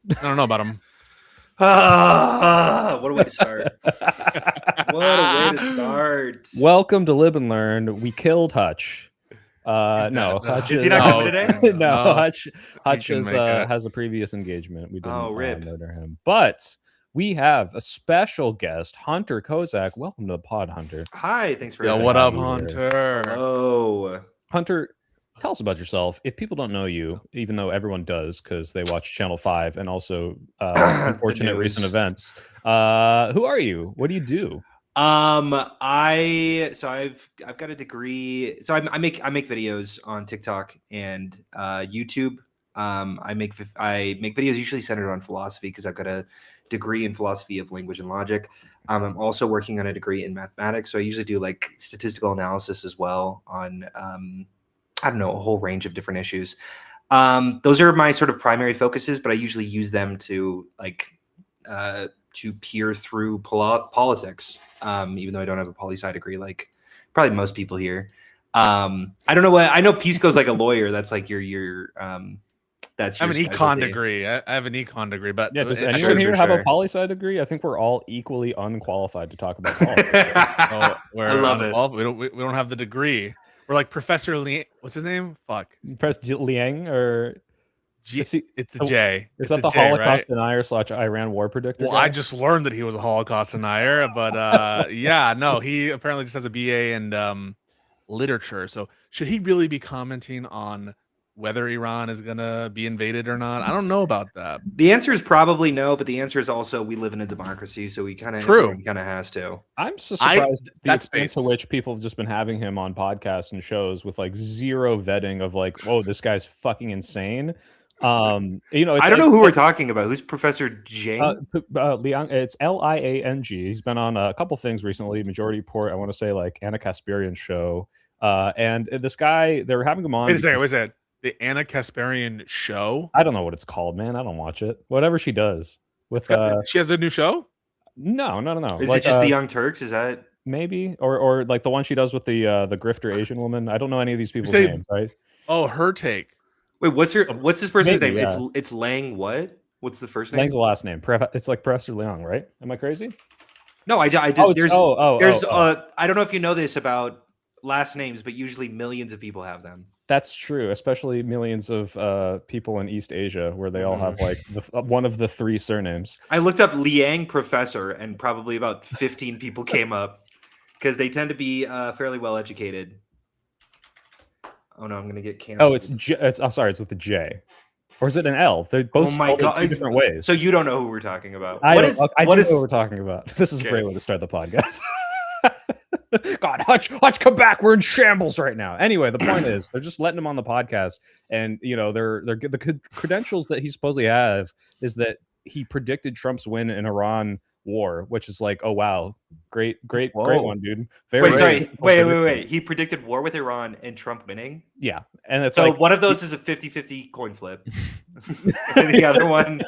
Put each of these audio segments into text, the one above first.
I don't know about him. What a way to start. What a way to start. Welcome to Live and Learn. We killed Hutch. No, Hutch is he not coming today? No, Hutch can make it. has a previous engagement. We didn't rip. murder him. But we have a special guest, Hunter Kozak. Welcome to the pod, Hunter. Hi, thanks for Yo, having what me. up, Hunter? Hello. Hunter, tell us about yourself. If people don't know you, even though everyone does because they watch Channel 5 and also unfortunate recent events, who are you? What do you do? I've got a degree. So I make videos on TikTok and YouTube. I make videos usually centered on philosophy because I've got a degree in philosophy of language and logic. I'm also working on a degree in mathematics, so I usually do like statistical analysis as well on I don't know, a whole range of different issues. Those are my sort of primary focuses, but I usually use them to to peer through politics, even though I don't have a poli-sci degree like probably most people here. I don't know what I know. Pisco's like a lawyer. That's like your that's I have your an econ specialty. degree. I have an econ degree, but Yeah, does it anyone should- here for have a sure. poli-sci degree? I think we're all equally unqualified to talk about politics. Oh, we're I love it. involved. We don't have the degree. We're like Professor Lee. What's his name? Fuck. Press Liang or It's he- a J. is It's that a the J, Holocaust right? denier / Iran war predictor? Well, guy? I just learned that he was a Holocaust denier, but yeah, no, he apparently just has a BA in literature. So should he really be commenting on whether Iran is gonna be invaded or not? I don't know about that. The answer is probably no, but the answer is also we live in a democracy, so we kind of has to. I'm so surprised the that's extent to based. which people have just been having him on podcasts and shows with like zero vetting of like, oh, this guy's fucking insane. It's I don't know who we're talking about. Who's Professor Jang? Liang. It's Liang. He's been on a couple things recently. Majority Report. I want to say like Anna Kasparian show. And this guy, they were having him on. Wait a second. The Anna Kasparian show? I don't know what it's called, man. I don't watch it. Whatever she does with she has a new show? No. Is like, it just the Young Turks? Is that maybe or like the one she does with the grifter Asian woman? I don't know any of these people's names, right? Oh, her take. Wait, what's this person's Maybe, name? yeah. It's Lang what? What's the first name? Lang's the last name. It's like Professor Liang, right? Am I crazy? No, I did. Oh, there's oh. I don't know if you know this about last names, but usually millions of people have them. That's true, especially millions of people in East Asia where they all have like one of the three surnames. I looked up Liang Professor, and probably about 15 people came up because they tend to be fairly well educated. Oh no, I'm gonna get canceled. Oh, it's with the J, or is it an L? They're both spelled in two different ways. So you don't know who we're talking about. I do know what we're talking about. This is a great way to start the podcast. God, Hutch, come back. We're in shambles right now. Anyway, the point is they're just letting him on the podcast, and they're the credentials that he supposedly have is that he predicted Trump's win in Iran war, which is like, oh wow, great one, dude. Wait. He predicted war with Iran and Trump winning. Yeah, and it's so like one of those is a 50-50 coin flip. And the other one.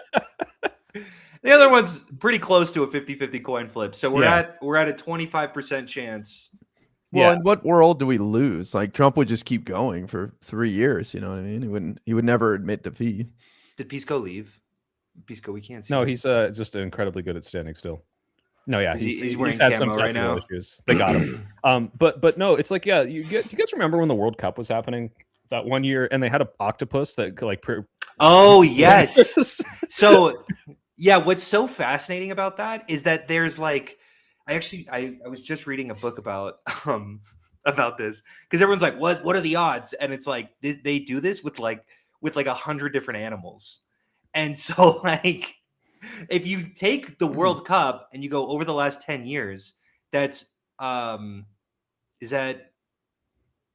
The other one's pretty close to a 50-50 coin flip. So we're at a 25% chance. Well, in what world do we lose? Like Trump would just keep going for 3 years, you know what I mean? He would never admit defeat. Did Pisco leave? Pisco, we can't see. No, he's just incredibly good at standing still. No, yeah, he's wearing had camo right now. Issues. They got him. But no, it's like, yeah, do you guys remember when the World Cup was happening that one year and they had an octopus that like oh yes. So yeah, what's so fascinating about that is that there's like, I was just reading a book about this because everyone's like, what are the odds? And it's like they do this with like 100 different animals, and so like if you take the World Cup and you go over the last 10 years, that's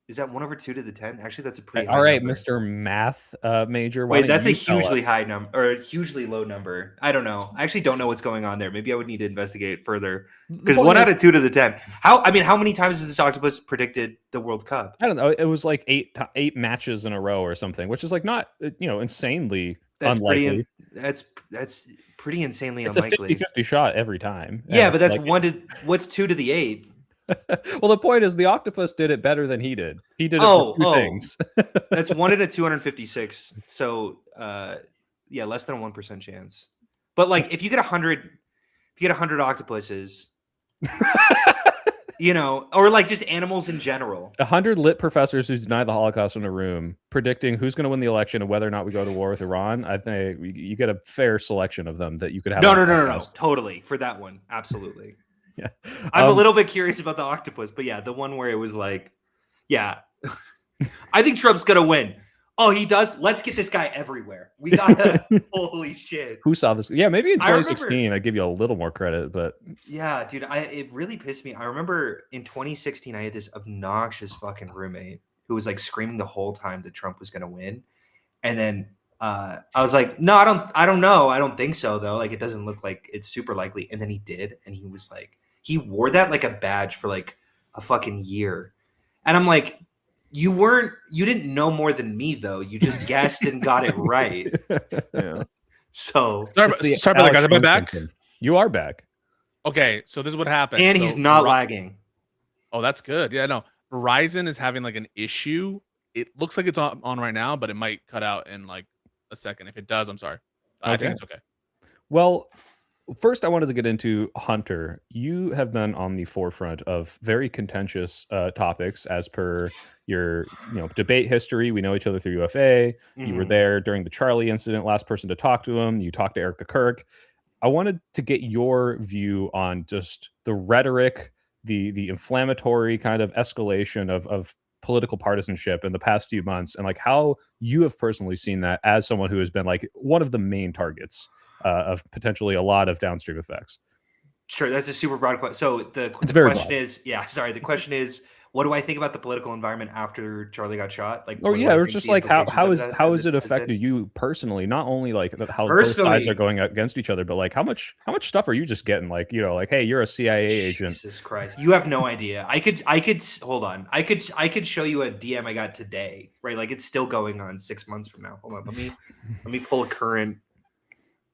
is that 1/2 to the 10? Actually, that's a pretty high all right, number. Mr. Math major. Wait, that's a hugely high number or a hugely low number. I don't know. I actually don't know what's going on there. Maybe I would need to investigate further. Because 1/2 to the 10. How many times has this octopus predicted the World Cup? I don't know. It was like eight matches in a row or something, which is like not insanely unlikely. That's pretty insanely it's unlikely. It's a 50-50 shot every time. Yeah, but that's what's 2 to the 8? Well, the point is the octopus did it better than he did. He did it for two things. That's 1 in a 256. So less than a 1% chance. But like, if you get 100 octopuses, you know, or like just animals in general. 100 lit professors who deny the Holocaust in a room, predicting who's going to win the election and whether or not we go to war with Iran. I think you get a fair selection of them that you could have. No. Totally. For that one. Absolutely. Yeah. I'm a little bit curious about the octopus, but yeah, the one where it was like, yeah, I think Trump's going to win. Oh, he does? Let's get this guy everywhere. We got to, holy shit. Who saw this? Yeah, maybe in 2016, I'd give you a little more credit, but. Yeah, dude, it really pissed me. I remember in 2016, I had this obnoxious fucking roommate who was like screaming the whole time that Trump was going to win. And then I was like, no, I don't know. I don't think so, though. Like, it doesn't look like it's super likely. And then he did. And he was like, he wore that like a badge for like a fucking year. And I'm like, you didn't know more than me, though. You just guessed and got it right. Yeah. So sorry about that, guys. Am I back? You are back. Okay, so this is what happened. And he's not lagging. Oh, that's good. Yeah, no. Verizon is having like an issue. It looks like it's on right now, but it might cut out in like a second. If it does, I'm sorry. I think it's okay. Well, first, I wanted to get into Hunter. You have been on the forefront of very contentious topics as per your debate history. We know each other through UFA. You were there during the Charlie incident, last person to talk to him. You talked to Erica Kirk. I wanted to get your view on just the rhetoric, the inflammatory kind of escalation of political partisanship in the past few months, and like how you have personally seen that as someone who has been like one of the main targets of potentially a lot of downstream effects. Sure, that's a super broad question. So the question is, what do I think about the political environment after Charlie got shot? Like, it's just like how has it affected you personally? Not only like how both sides are going against each other, but like how much stuff are you just getting? Like, like, hey, you're a CIA agent. Jesus Christ, you have no idea. I could hold on. I could show you a DM I got today. Right, like it's still going on 6 months from now. Hold on, let me pull a current.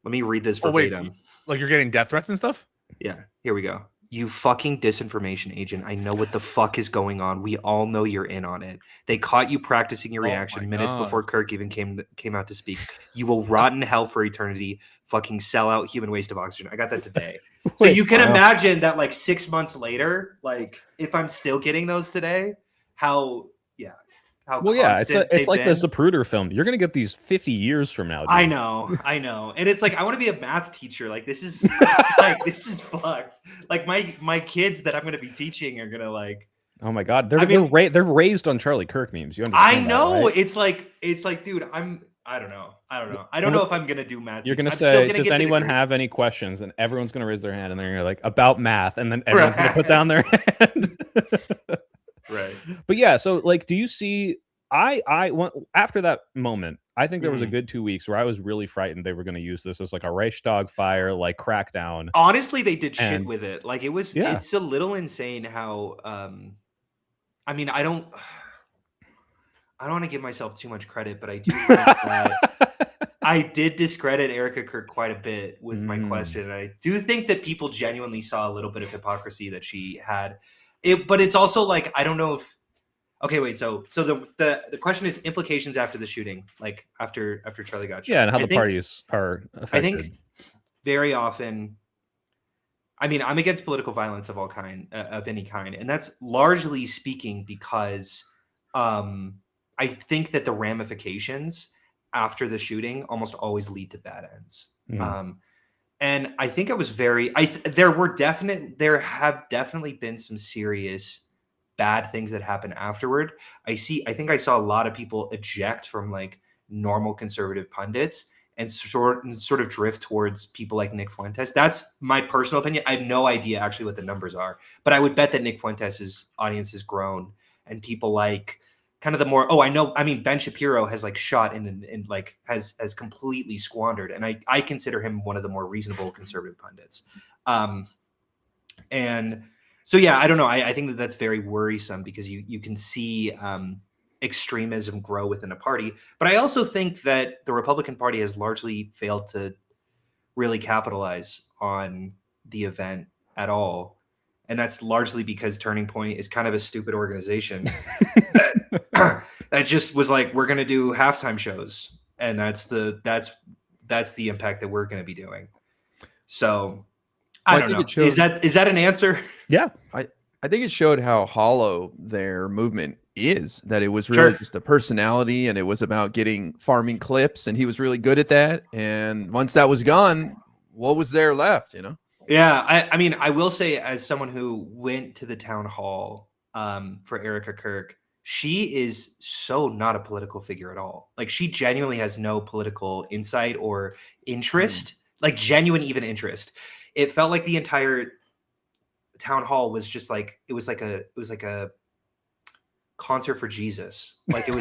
Let me read this verbatim. Wait, like you're getting death threats and stuff? Yeah, here we go. You fucking disinformation agent. I know what the fuck is going on. We all know you're in on it. They caught you practicing your reaction minutes before Kirk even came out to speak. You will rot in hell for eternity. Fucking sell out human waste of oxygen. I got that today. So you can imagine that like 6 months later, like if I'm still getting those today, it's like the Zapruder film. You're gonna get these 50 years from now. Dude. I know, and it's like I want to be a math teacher. Like this is this is fucked. Like my kids that I'm gonna be teaching are gonna like. Oh my god, they're raised on Charlie Kirk memes. You understand? I know. Right? It's like, dude, I don't know. I don't know if I'm gonna do math. You're gonna say, does anyone have any questions? And everyone's gonna raise their hand, and then you're like about math, and then everyone's gonna put down their hand. Right. But yeah, so like, do you see? After that moment, I think there was a good 2 weeks where I was really frightened they were going to use this as like a Reichstag fire, like crackdown. Honestly, they did shit with it. Like it was, it's a little insane how. I mean, I don't want to give myself too much credit, but I do think that I did discredit Erica Kirk quite a bit with my question. And I do think that people genuinely saw a little bit of hypocrisy that she had. But it's also like, I don't know if. Okay, wait. So the question is implications after the shooting, like after Charlie got shot. Yeah, and how the parties are affected. I think very often. I mean, I'm against political violence of any kind, and that's largely speaking because I think that the ramifications after the shooting almost always lead to bad ends. And I think it was there have definitely been some serious bad things that happen afterward. I think I saw a lot of people eject from like normal conservative pundits and sort of drift towards people like Nick Fuentes. That's my personal opinion. I have no idea actually what the numbers are, but I would bet that Nick Fuentes' audience has grown, and people like kind of the more, Ben Shapiro has like shot and like has completely squandered. And I consider him one of the more reasonable conservative pundits. And so, yeah, I don't know. I think that's very worrisome because you can see extremism grow within a party. But I also think that the Republican Party has largely failed to really capitalize on the event at all. And that's largely because Turning Point is kind of a stupid organization that just was like, we're going to do halftime shows. And that's that's the impact that we're going to be doing. So I don't think know. Is that an answer? Yeah. I think it showed how hollow their movement is, that it was really just a personality and it was about getting farming clips, and he was really good at that. And once that was gone, what was there left, you know? Yeah, I mean, I will say, as someone who went to the town hall for Erica Kirk, she is so not a political figure at all. Like, she genuinely has no political insight or interest, like genuine even interest. It felt like the entire town hall was just like it was like a concert for Jesus. Like it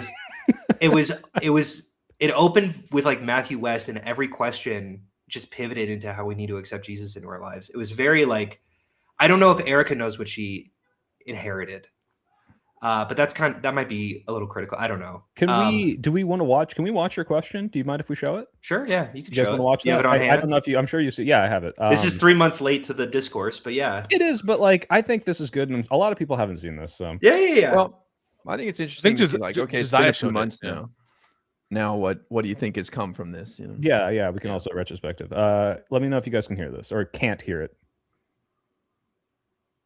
opened with like Matthew West, and every question just pivoted into how we need to accept Jesus into our lives. It was very like, I don't know if Erica knows what she inherited. But that might be a little critical. I don't know. Do we want to watch? Can we watch your question? Do you mind if we show it? Sure. Yeah. You can You guys show want to it. watch You have that? it on hand? I don't know if I'm sure you see. Yeah, I have it. This is 3 months late to the discourse, but yeah. It is, but like, I think this is good. And a lot of people haven't seen this. So Yeah. Well, I think it's interesting to see, like, okay, it's been Josiah a few showed it, months yeah. now. Now what do you think has come from this? You know? yeah, we can also retrospective. Let me know if you guys can hear this or can't hear it.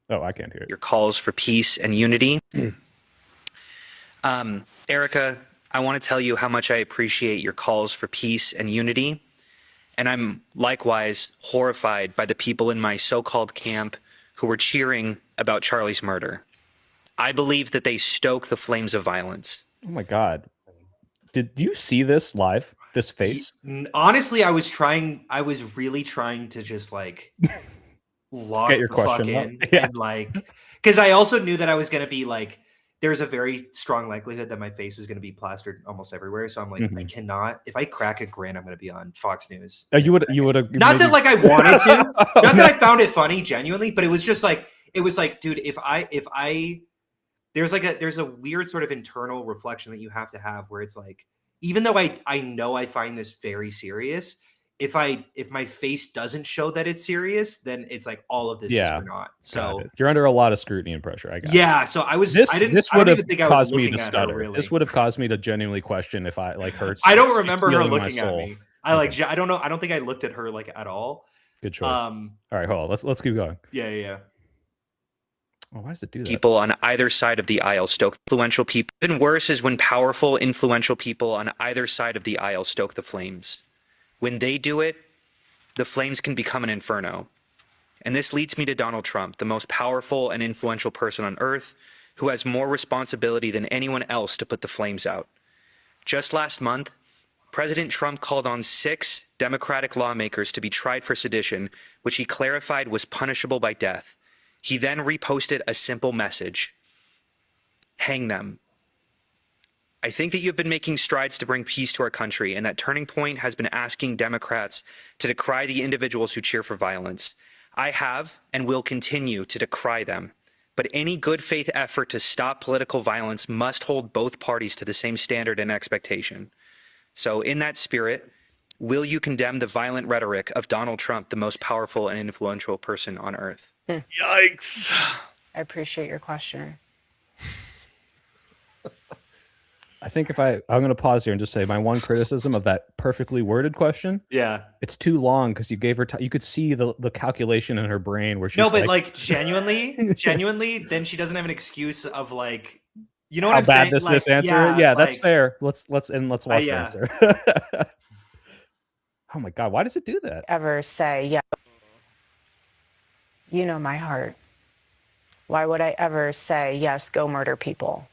Oh, I can't hear it. Your calls for peace and unity. Erica, I want to tell you how much I appreciate your calls for peace and unity. And I'm likewise horrified by the people in my so-called camp who were cheering about Charlie's murder. I believe that they stoke the flames of violence. Oh my God. Did you see this live? This face? Honestly, I was really trying to just like lock get your the fuck question up. in. Yeah. And like, because I also knew that I was going to be like, there's a very strong likelihood that my face was going to be plastered almost everywhere. So I'm like, I cannot, if I crack a grin, I'm going to be on Fox News. Oh, you would have. Not that like I wanted to, not that I found it funny genuinely, but it was just like, dude, if I there's a weird sort of internal reflection that you have to have where it's like, even though I know I find this very serious, if my face doesn't show that it's serious, then it's like all of this is for naught. So you're under a lot of scrutiny and pressure. I got yeah. So I was. This would have caused me to stutter. Really. This would have caused me to genuinely question if I like hurts. I don't remember her looking at me. I don't know. I don't think I looked at her like at all. Good choice. All right, hold on. Let's keep going. Yeah. Oh, why does it do that? People on either side of the aisle stoke influential people. Even worse is when powerful, influential people on either side of the aisle stoke the flames. When they do it, the flames can become an inferno. And this leads me to Donald Trump, the most powerful and influential person on earth, who has more responsibility than anyone else to put the flames out. Just last month, President Trump called on 6 Democratic lawmakers to be tried for sedition, which he clarified was punishable by death. He then reposted a simple message: hang them. I think that you've been making strides to bring peace to our country, and that turning point has been asking Democrats to decry the individuals who cheer for violence. I have and will continue to decry them. But any good faith effort to stop political violence must hold both parties to the same standard and expectation. So in that spirit, will you condemn the violent rhetoric of Donald Trump, the most powerful and influential person on earth? Yikes. I appreciate your question. I think I'm going to pause here and just say my one criticism of that perfectly worded question. Yeah. It's too long because you gave her. You could see the calculation in her brain where she's no, but like genuinely, then she doesn't have an excuse of like, you know what how I'm bad saying? this answer. Yeah, that's fair. Let's watch the answer. Oh my God, why does it do that? Ever say, yeah, you know my heart. Why would I ever say, yes, go murder people?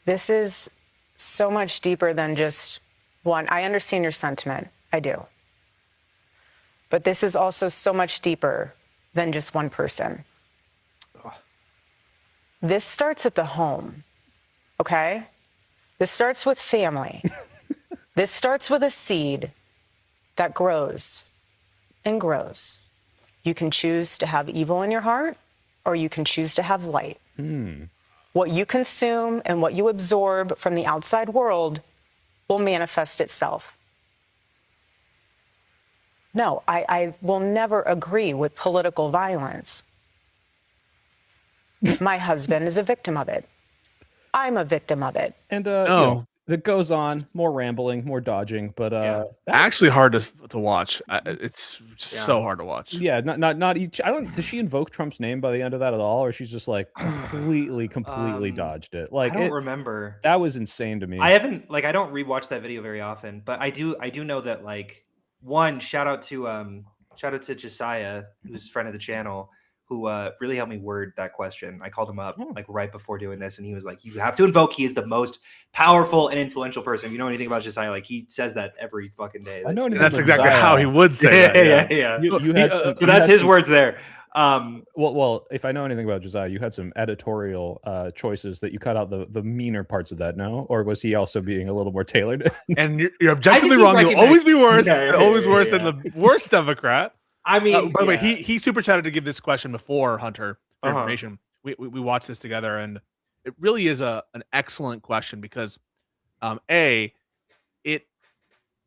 This is so much deeper than just one. I understand your sentiment. I do. But this is also so much deeper than just one person. This starts at the home, okay? This starts with family. This starts with a seed that grows and grows. You can choose to have evil in your heart, or you can choose to have light. What you consume and what you absorb from the outside world will manifest itself. No, I will never agree with political violence. My husband is a victim of it. I'm a victim of it. And that goes on, more rambling, more dodging, but Actually hard to watch. It's just so hard to watch. yeah, not each. I don't. Does she invoke Trump's name by the end of that at all, or she's just like completely dodged it? Like I don't remember. That was insane to me. I haven't I don't rewatch that video very often, but I do know that like one shout out to Josiah, who's a friend of the channel, who really helped me word that question. I called him up like right before doing this, and he was like, "You have to invoke. He is the most powerful and influential person." If you know anything about Josiah, like he says that every fucking day. I know that's exactly how he would say that. Yeah. So that's his words there. Well, if I know anything about Josiah, you had some editorial choices that you cut out the meaner parts of that, no? Or was he also being a little more tailored? And you're objectively wrong. You'll always be worse. Always worse than the worst Democrat. I mean, by the way, he super chatted to give this question before Hunter for information. We watched this together, and it really is an excellent question because, it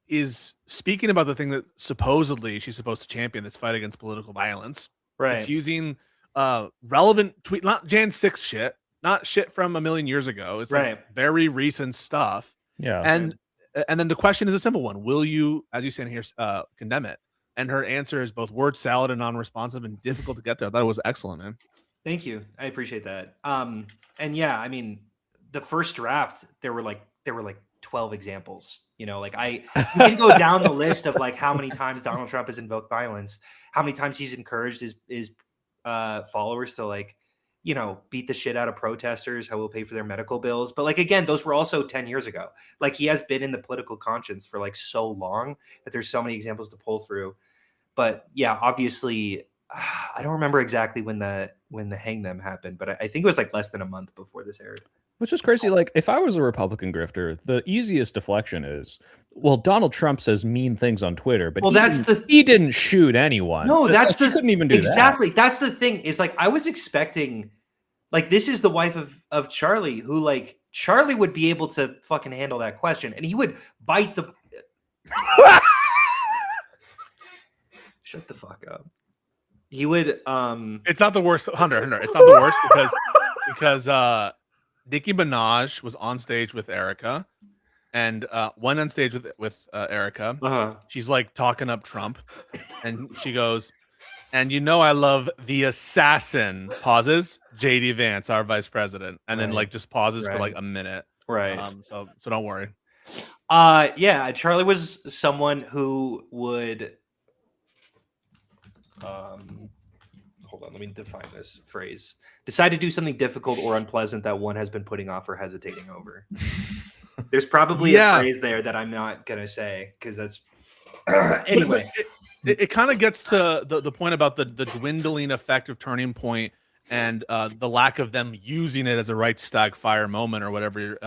is speaking about the thing that supposedly she's supposed to champion, this fight against political violence. Right. It's using relevant tweet, not Jan 6 shit, not shit from a million years ago. It's like very recent stuff. Yeah. And then the question is a simple one: will you, as you stand here, condemn it? And her answer is both word salad and non-responsive and difficult to get there. I thought it was excellent, man. Thank you. I appreciate that. And yeah, I mean, the first draft, there were like 12 examples. You know, like you can go down the list of like how many times Donald Trump has invoked violence, how many times he's encouraged his followers to like, you know, beat the shit out of protesters, how we'll pay for their medical bills. But like, again, those were also 10 years ago. Like he has been in the political conscience for like so long that there's so many examples to pull through. But yeah, obviously, I don't remember exactly when the hang them happened, but I think it was like less than a month before this aired. Which is crazy. Like, if I was a Republican grifter, the easiest deflection is, well, Donald Trump says mean things on Twitter, but he didn't shoot anyone. No, he couldn't even do exactly. That's the thing. Is like I was expecting, like this is the wife of Charlie, who like Charlie would be able to fucking handle that question, and he would bite the. Shut the fuck up. He would. It's not the worst, Hunter. It's not the worst because Nicki Minaj was on stage with Erica, and went on stage with Erica. She's like talking up Trump, and she goes, "And you know I love the assassin." Pauses. JD Vance, our vice president, and then like just pauses for like a minute. Right. So don't worry. Yeah, Charlie was someone who would. Hold on, let me define this phrase. Decide to do something difficult or unpleasant that one has been putting off or hesitating over. There's probably a phrase there that I'm not gonna say because that's anyway. It kind of gets to the point about the dwindling effect of Turning Point and the lack of them using it as a Reichstag fire moment or whatever.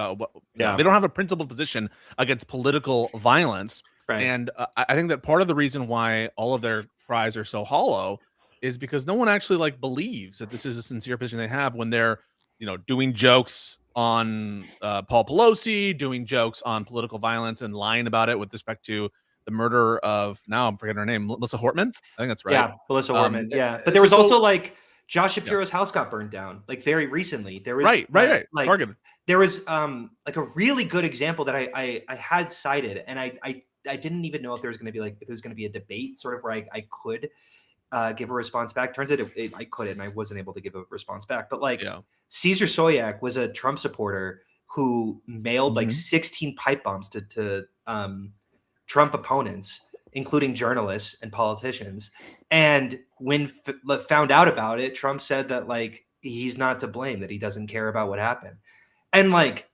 They don't have a principled position against political violence. Right. And I think that part of the reason why all of their cries are so hollow is because no one actually like believes that this is a sincere position they have when they're, you know, doing jokes on Paul Pelosi, doing jokes on political violence and lying about it with respect to the murder of, now I'm forgetting her name, Melissa Hortman. I think that's right. Yeah, Melissa Hortman. Yeah, but there was also like Josh Shapiro's house got burned down like very recently. There was right. Like Targeted. There was like a really good example that I had cited, and I didn't even know if there was going to be like if there was going to be a debate sort of where I could give a response back. Turns out I couldn't, and I wasn't able to give a response back. But like Cesar Soyak was a Trump supporter who mailed like 16 pipe bombs to Trump opponents, including journalists and politicians. And when found out about it, Trump said that like he's not to blame, that he doesn't care about what happened. And like,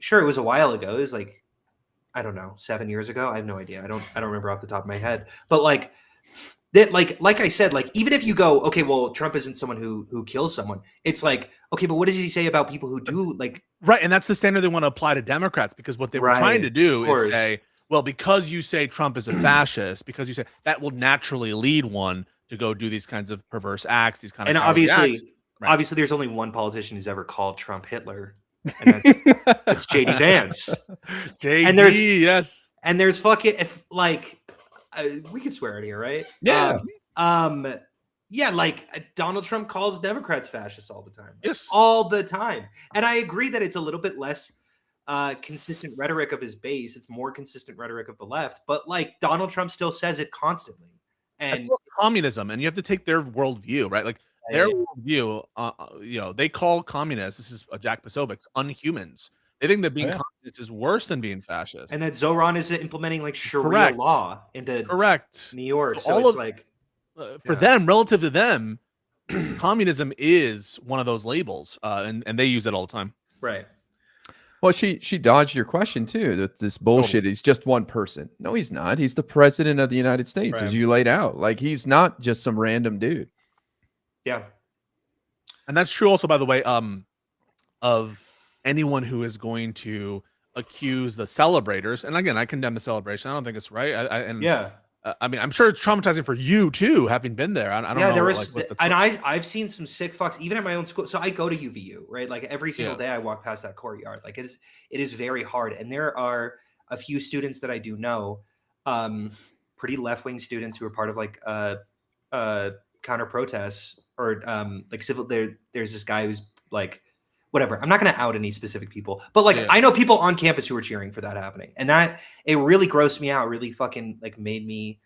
sure, it was a while ago. It was like, I don't know, 7 years ago. I have no idea. I don't remember off the top of my head. But like that, like I said, like even if you go, okay, well, Trump isn't someone who kills someone. It's like, okay, but what does he say about people who do like right? And that's the standard they want to apply to Democrats, because what they were trying to do is say, well, because you say Trump is a fascist, because you say that will naturally lead one to go do these kinds of perverse acts, these kind of obviously there's only one politician who's ever called Trump Hitler. And that's JD Vance. JD, and there's fucking if like we can swear it here, right? Yeah. Yeah, like Donald Trump calls Democrats fascists all the time. Yes, all the time. And I agree that it's a little bit less consistent rhetoric of his base. It's more consistent rhetoric of the left. But like Donald Trump still says it constantly. And communism, and you have to take their worldview, right? Like their worldview, they call communists, this is Jack Posobiec's, unhumans. They think that being communist is worse than being fascist. And that Zoran is implementing like Sharia law into New York. So it's like for them, relative to them, communism is one of those labels, and they use it all the time. Right. Well, she dodged your question too. That this bullshit is just one person. No, he's not. He's the president of the United States, as you laid out. Like he's not just some random dude. Yeah, and that's true. Also, by the way, of anyone who is going to accuse the celebrators, and again, I condemn the celebration. I don't think it's right. I mean, I'm sure it's traumatizing for you too, having been there. I don't know. There was, and I've seen some sick fucks, even at my own school. So I go to UVU, right? Like every single day I walk past that courtyard. Like it is very hard. And there are a few students that I do know, pretty left-wing students who are part of like counter protests or like civil. There's this guy who's like, whatever. I'm not going to out any specific people, but like I know people on campus who are cheering for that happening, and that it really grossed me out. Really fucking like made me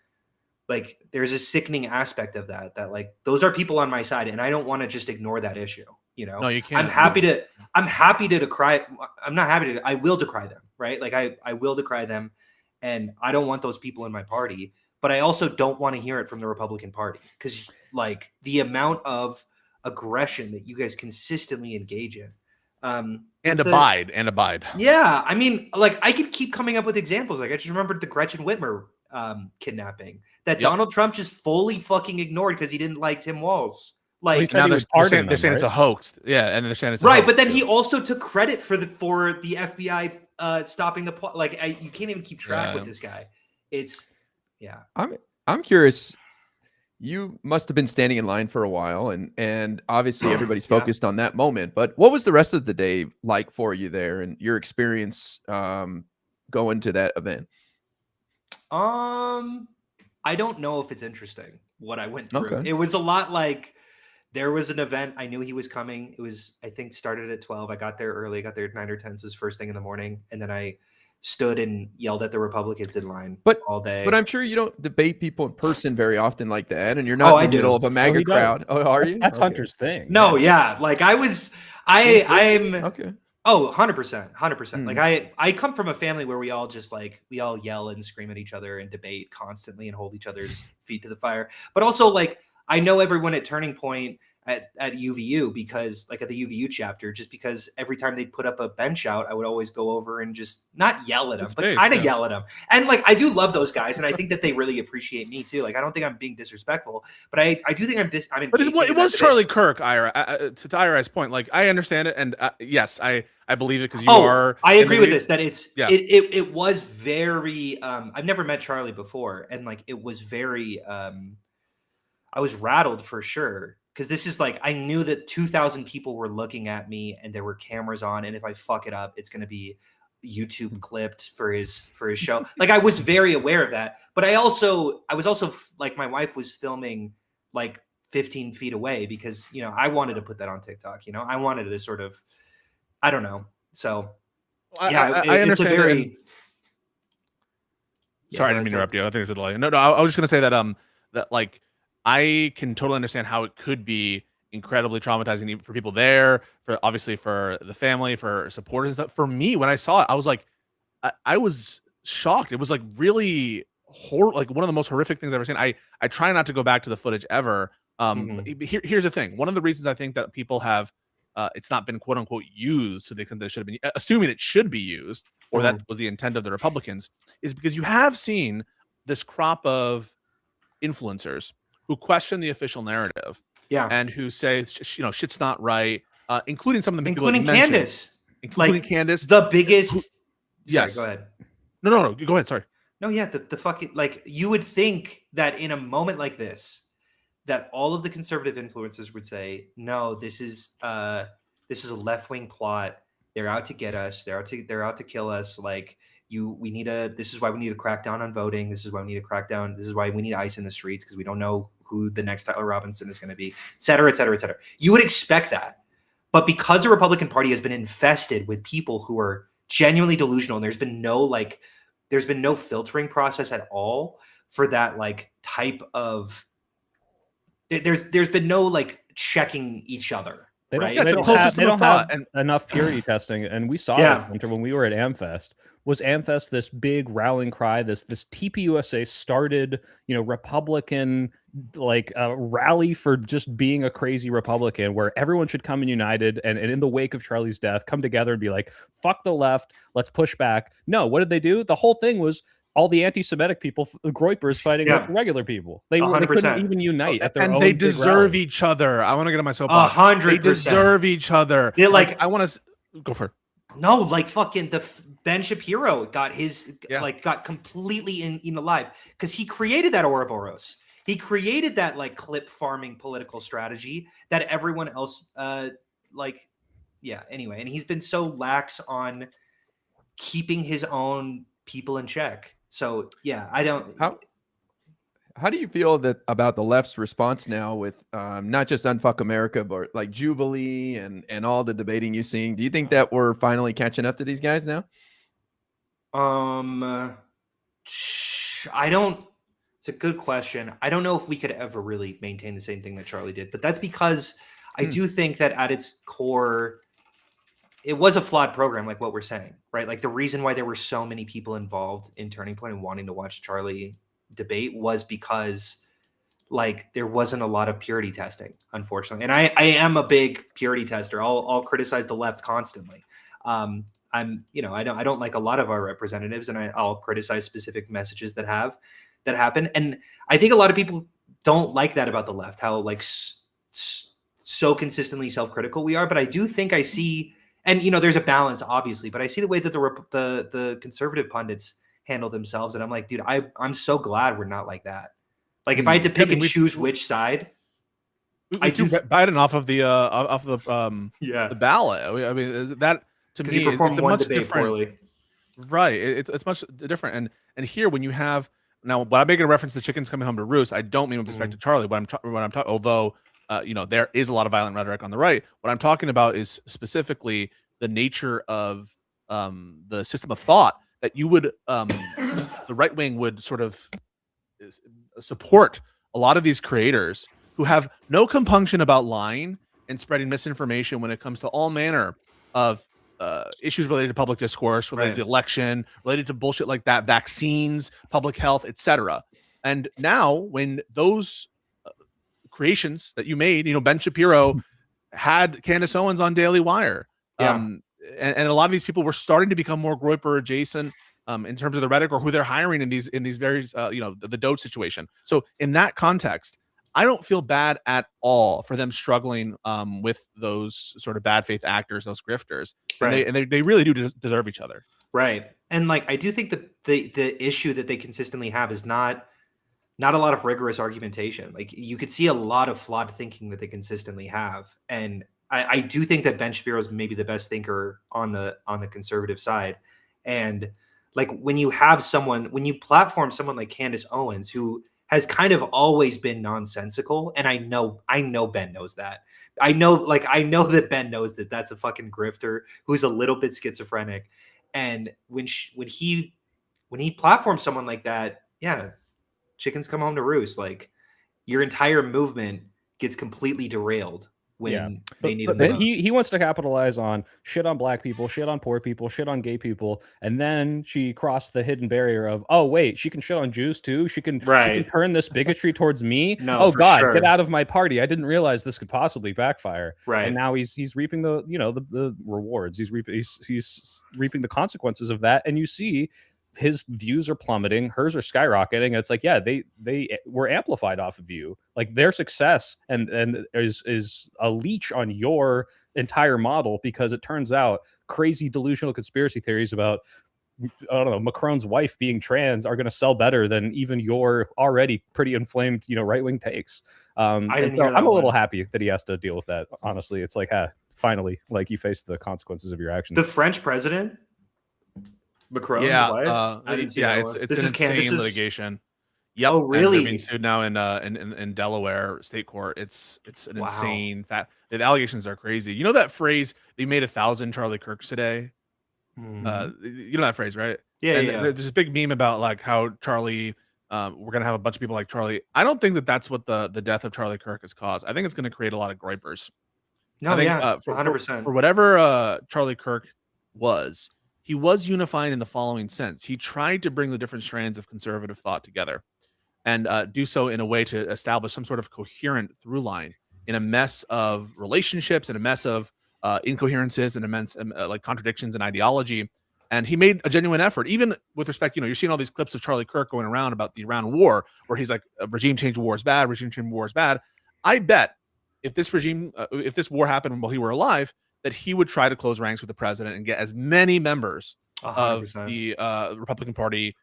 like. There's a sickening aspect of that like those are people on my side, and I don't want to just ignore that issue. You know, no, you can't. I'm happy to decry. I'm not happy to. I will decry them, right? Like I will decry them, and I don't want those people in my party. But I also don't want to hear it from the Republican Party because like the amount of aggression that you guys consistently engage in and abide. Yeah, I mean, like I could keep coming up with examples. Like I just remembered the Gretchen Whitmer kidnapping that Donald Trump just fully fucking ignored because he didn't like Tim Walz. Like now they're saying it's a hoax. Yeah, and they're saying it's a right. hoax. But then he also took credit for the FBI stopping the plot. Like you can't even keep track with this guy. It's I'm curious. You must have been standing in line for a while, and obviously everybody's focused on that moment. But what was the rest of the day like for you there, and your experience going to that event? I don't know if it's interesting what I went through. Okay. It was a lot like there was an event. I knew he was coming. It was, I think, started at 12. I got there early. I got there at 9 or 10. So it was first thing in the morning, and then I stood and yelled at the Republicans in line all day. But I'm sure you don't debate people in person very often like that, and you're not in the middle of a MAGA crowd. Oh, are you? That's Hunter's thing. No, like I'm okay. Oh, 100%. Like I come from a family where we all yell and scream at each other and debate constantly and hold each other's feet to the fire. But also like I know everyone at Turning Point at UVU because like at the UVU chapter, just because every time they'd put up a bench out, I would always go over and just not yell at them, but kind of yell at them. And like, I do love those guys. And I think that they really appreciate me too. Like, I don't think I'm being disrespectful, but I do think I'm but it was Charlie Kirk, Ira, to Ira's point. Like, I understand it. And yes, I believe it because you are. I agree with this, that it was very, I've never met Charlie before. And like, it was very, I was rattled for sure. Because this is like, I knew that 2,000 people were looking at me and there were cameras on. And if I fuck it up, it's going to be YouTube clipped for his show. Like I was very aware of that. But I was also like, my wife was filming like 15 feet away because, you know, I wanted to put that on TikTok. You know, I wanted to sort of, I don't know. So yeah, I understand. It's a very... Sorry, I didn't mean to interrupt you. I think it's a delay. No, I was just gonna say that that like I can totally understand how it could be incredibly traumatizing even for people there, for obviously for the family, for supporters and stuff. For me, when I saw it, I was like, I was shocked. It was like really like one of the most horrific things I've ever seen. I try not to go back to the footage ever. Here's the thing. One of the reasons I think that people have it's not been quote unquote used to the extent that it should have been, assuming it should be used, or that was the intent of the Republicans, is because you have seen this crop of influencers who question the official narrative, and who say, you know, shit's not right, including some of the people, including Candace, Candace, the biggest. Yes, go ahead. No, go ahead. Sorry. No, yeah, the fucking, like, you would think that in a moment like this, that all of the conservative influencers would say, no, this is a left-wing plot. They're out to get us. They're out to kill us. Like, this is why we need to crack down on voting. This is why we need to crack down. This is why we need ICE in the streets, because we don't know who the next Tyler Robinson is going to be, et cetera, et cetera, et cetera. You would expect that. But because the Republican Party has been infested with people who are genuinely delusional, and there's been no filtering process at all for that like type of. There's been no like checking each other. They don't, right? Yeah, it's they a don't closed have, system they of don't thought, have and enough purity testing, and we saw Yeah. this winter when we were at AmFest. Was AmFest this big rallying cry? This TPUSA started, Republican like rally for just being a crazy Republican, where everyone should come in united and in the wake of Charlie's death, come together and be like, "Fuck the left, let's push back." No, what did they do? The whole thing was all the anti-Semitic people, Groypers, fighting with Yeah. the regular people. They couldn't 100%. even unite at their and own they big deserve rally. each other. I want to get on my soapbox. 100%. They deserve each other. They, like- I want to go for it. No, like fucking Ben Shapiro got his Yeah. got completely eaten alive because he created that Ouroboros. He created that like clip farming political strategy that everyone else anyway, and he's been so lax on keeping his own people in check. So yeah, I don't. How do you feel about the left's response now with not just Unfuck America, but like Jubilee and all the debating you're seeing? Do you think that we're finally catching up to these guys now? I don't. It's a good question. I don't know if we could ever really maintain the same thing that Charlie did, but that's because I do think that at its core, it was a flawed program, like what we're saying, right? Like the reason why there were so many people involved in Turning Point and wanting to watch Charlie debate was because like there wasn't a lot of purity testing, unfortunately. And I am a big purity tester. I'll criticize the left constantly. I don't like a lot of our representatives, and I'll criticize specific messages that happen. And I think a lot of people don't like that about the left, how like so consistently self-critical we are. But I do think I see, and there's a balance, obviously, but I see the way that the conservative pundits handle themselves, and I'm like, dude, I'm so glad we're not like that. Like if I had to pick and choose which side, I do Biden off of the yeah, the ballot. I mean, is that to me, because he performed it's a one much debate different. poorly. Right. It's much different. And here, when you have now, when I'm making a reference to chickens coming home to roost, I don't mean with respect to Charlie. What I'm talking, although there is a lot of violent rhetoric on the right. What I'm talking about is specifically the nature of the system of thought that you would the right wing would sort of support a lot of these creators who have no compunction about lying and spreading misinformation when it comes to all manner of issues related to public discourse, related to election, related to bullshit like that, vaccines, public health, etc. And now, when those creations that you made, Ben Shapiro had Candace Owens on Daily Wire, and a lot of these people were starting to become more Groyper adjacent in terms of the rhetoric or who they're hiring in these various, the Doge situation. So in that context, I don't feel bad at all for them struggling with those sort of bad faith actors, those grifters, and they really do deserve each other. Right. And like I do think that the issue that they consistently have is not a lot of rigorous argumentation. Like you could see a lot of flawed thinking that they consistently have. And I do think that Ben Shapiro is maybe the best thinker on the conservative side. And like when you platform someone like Candace Owens, who has kind of always been nonsensical, and I know Ben knows that. I know that Ben knows that that's a fucking grifter who's a little bit schizophrenic. And when he platforms someone like that, yeah, chickens come home to roost. Like your entire movement gets completely derailed when they need but he wants to capitalize on shit on black people, shit on poor people, shit on gay people, and then she crossed the hidden barrier of, oh wait, she can shit on Jews too. She can turn this bigotry towards me. No, oh God, sure. Get out of my party. I didn't realize this could possibly backfire. Right. And now he's reaping the the rewards. He's reaping the consequences of that. And you see his views are plummeting, hers are skyrocketing. It's like, yeah, they were amplified off of you. Like their success and is a leech on your entire model, because it turns out crazy delusional conspiracy theories about, I don't know, Macron's wife being trans are going to sell better than even your already pretty inflamed, right-wing takes. I'm a little happy that he has to deal with that. Honestly, it's like, finally, like you face the consequences of your actions. The French president, Macron's wife. I didn't see that. It's an insane litigation. Yep. Oh, really? They're being sued now in Delaware state court. It's an insane fact. The allegations are crazy. You know that phrase, "They made 1,000 Charlie Kirks today"? You know that phrase, right? Yeah, And yeah. there's this big meme about like how Charlie, we're gonna have a bunch of people like Charlie. I don't think that that's what the death of Charlie Kirk has caused. I think it's gonna create a lot of gripers. No, I think yeah, for 100%. whatever Charlie Kirk was, he was unifying in the following sense. He tried to bring the different strands of conservative thought together and do so in a way to establish some sort of coherent through line in a mess of relationships and a mess of incoherences and immense like contradictions in ideology. And he made a genuine effort, even with respect, you're seeing all these clips of Charlie Kirk going around about the Iran war, where he's like, regime change war is bad, regime change war is bad. I bet if this war happened while he were alive, that he would try to close ranks with the president and get as many members 100%. of the Republican Party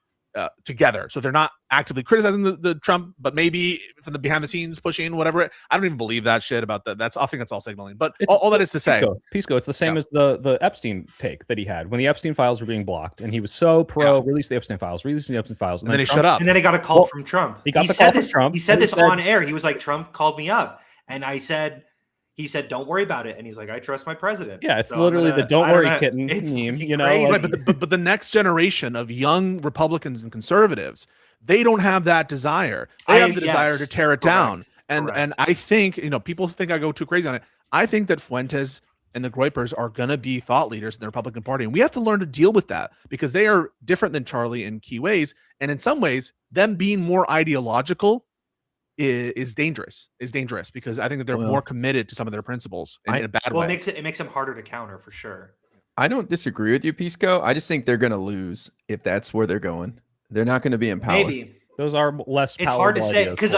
together, so they're not actively criticizing the Trump, but maybe from the behind the scenes pushing whatever. I don't even believe that shit about that. I think that's all signaling. But all that is to say, Pisco, it's the same as the Epstein take that he had when the Epstein files were being blocked, and he was so pro release the Epstein files, and then he shut up, and then he got a call from Trump. He got the call from Trump. He said this on air. He was like, Trump called me up, and he said, "Don't worry about it." And he's like, "I trust my president." Yeah, it's literally the "Don't worry, kitten" it's meme. Right, but the next generation of young Republicans and conservatives, they don't have that desire. They have the desire to tear it down. And I think people think I go too crazy on it. I think that Fuentes and the Groypers are going to be thought leaders in the Republican Party, and we have to learn to deal with that because they are different than Charlie in key ways, and in some ways, them being more ideological is dangerous because I think that they're more committed to some of their principles in a bad way. It makes them harder to counter for sure. I don't disagree with you, Pisco. I just think they're going to lose if that's where they're going. They're not going to be in power. Maybe those are less. It's hard to say because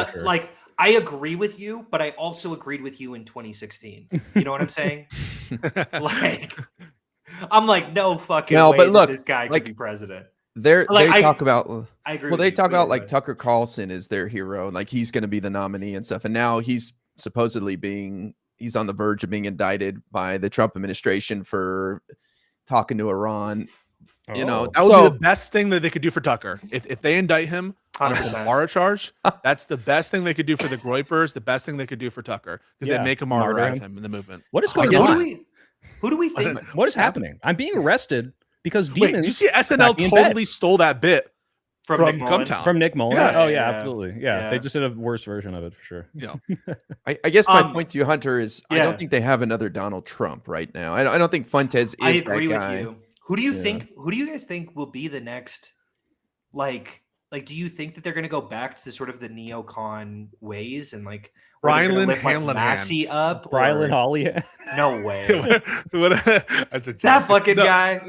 I agree with you, but I also agreed with you in 2016. You know what I'm saying? I'm like, no fucking way but look, this guy could be president. They talk about like Tucker Carlson is their hero, like he's going to be the nominee and stuff, and now he's supposedly he's on the verge of being indicted by the Trump administration for talking to Iran. That would be the best thing that they could do for Tucker if they indict him on a Samara charge. That's the best thing they could do for the Groypers. The best thing they could do for Tucker because they make a martyr out of him in the movement. What is going on? Who do we think? What is happening? I'm being arrested. Because demons. Wait, did you see SNL totally stole that bit from Gumtown? From Nick Mullen. Yes. Oh yeah, absolutely. Yeah, they just did a worse version of it for sure. Yeah. I guess my point to you, Hunter, is I don't think they have another Donald Trump right now. I don't think Fuentes is that guy. I agree with you. Who do you think? Who do you guys think will be the next? Like, do you think that they're going to go back to sort of the neocon ways and like Ryland Hanlon Massey up? Ryland Holly? No way. That's that fucking guy.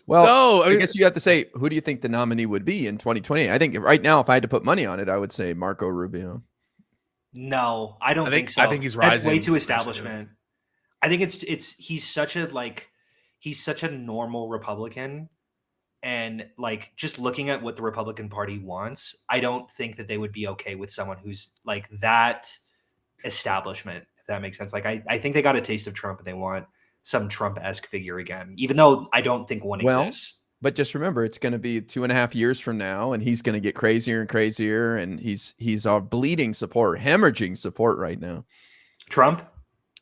Well, no, I guess you have to say, who do you think the nominee would be in 2020? I think right now, if I had to put money on it, I would say Marco Rubio. No, I don't think so. I think he's rising. That's way too establishment. I think he's such a normal Republican, and like just looking at what the Republican Party wants, I don't think that they would be okay with someone who's like that establishment, if that makes sense. Like I think they got a taste of Trump and they want some Trump-esque figure again, even though I don't think one exists. But just remember, it's going to be 2.5 years from now, and he's going to get crazier and crazier, and he's bleeding support, hemorrhaging support right now. Trump?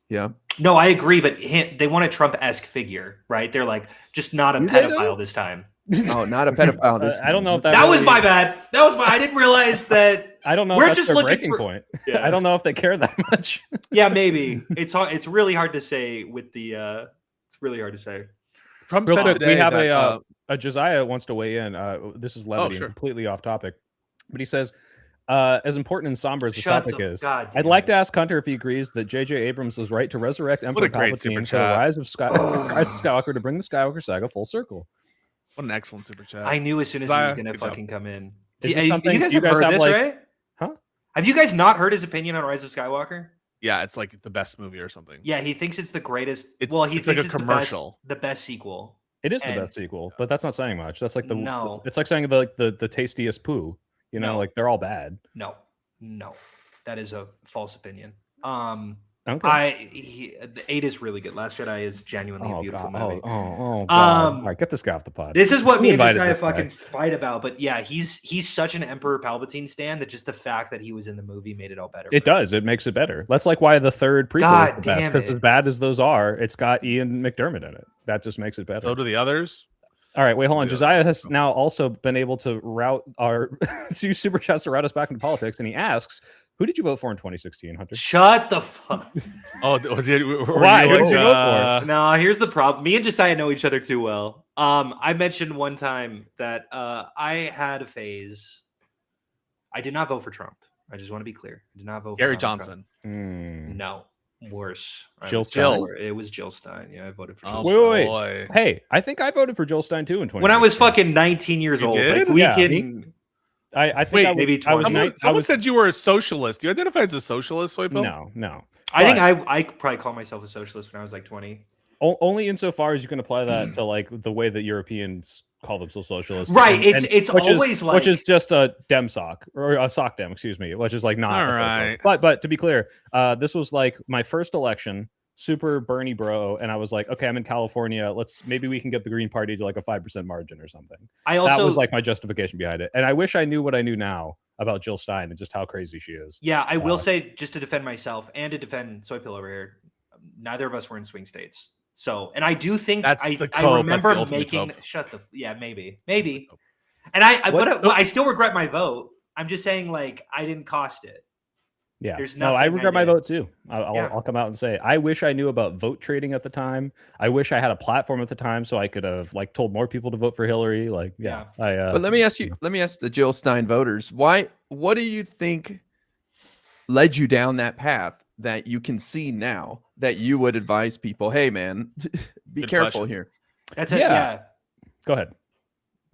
Yeah. No, I agree, but they want a Trump-esque figure, right? They're like, just not a pedophile this time. Oh, not a pedophile this time. I don't know if that was my bad. I didn't realize that. I don't know. We're if that's just their looking breaking point. Yeah. I don't know if they care that much. Yeah, maybe. It's really hard to say with the. It's really hard to say. Trump said today we have that, a Josiah wants to weigh in. This is levity, completely off topic, but he says, as important and somber as the topic is, I'd like to ask Hunter if he agrees that J.J. Abrams is right to resurrect Emperor Palpatine for the rise of Skywalker to bring the Skywalker saga full circle. What an excellent super chat! I knew as soon as he was going to fucking come in. You guys have heard this, right? Huh? Have you guys not heard his opinion on Rise of Skywalker? Yeah, it's like the best movie or something. Yeah, he thinks it's the greatest. He thinks like a commercial. The best sequel. It is the best sequel, but that's not saying much. That's like it's like saying the tastiest poo. Like they're all bad. No, that is a false opinion. Okay. The 8 is really good. Last Jedi is genuinely a beautiful movie. God. All right, get this guy off the pod. This is what me and Josiah fucking fight about. But yeah, he's such an Emperor Palpatine stan that just the fact that he was in the movie made it all better. It does. It makes it better. That's like why the third prequel is the best. Because as bad as those are, it's got Ian McDermott in it. That just makes it better. So do the others. All right, wait, hold on. Yeah. Josiah has now also been able to route our use super chats to route us back into politics, and he asks, "Who did you vote for in 2016, Hunter?" Shut the fuck. Oh, was it? Why? Who did you vote for? No, here's the problem. Me and Josiah know each other too well. I mentioned one time that I had a phase. I did not vote for Trump. I just want to be clear. I did not vote for Gary Donald Johnson. Hmm. Trump. No, worse. Jill Stein? It was Jill Stein. Yeah, I voted for Oh, Jill Wait, Stein. wait. Hey, I think I voted for Jill Stein too in 2016. When I was fucking 19 years You old. did? Like we Yeah. can. I think Wait, I was, maybe I was, 20. Someone said you were a socialist. Do you identify as a socialist, Soypil? no. I think But- I probably call myself a socialist when I was like 20. Only insofar as you can apply that to like the way that Europeans call themselves socialists, Right, and- it's which always is, like- which is just a dem sock or a sock dem, excuse me, which is like not. All a socialist. right. But to be clear, this was like my first election, super Bernie bro, and I was like, okay, I'm in California. Maybe we can get the Green Party to like a 5% margin or something. I also That was like my justification behind it, and I wish I knew what I knew now about Jill Stein and just how crazy she is. Yeah, I will say, just to defend myself and to defend Soypil over here, neither of us were in swing states. So, and I do think That's I the cope. remember That's the ultimate making cope. maybe. And I still regret my vote. I'm just saying, like, I didn't cost it. Yeah, There's no, I nothing I regret my did. vote too. I'll come out and say I wish I knew about vote trading at the time. I wish I had a platform at the time so I could have like told more people to vote for Hillary. Like, yeah. But let me ask you, let me ask the Jill Stein voters, what do you think led you down that path that you can see now that you would advise people, hey man, be Good careful question. here? That's it. Yeah. Yeah. Go ahead.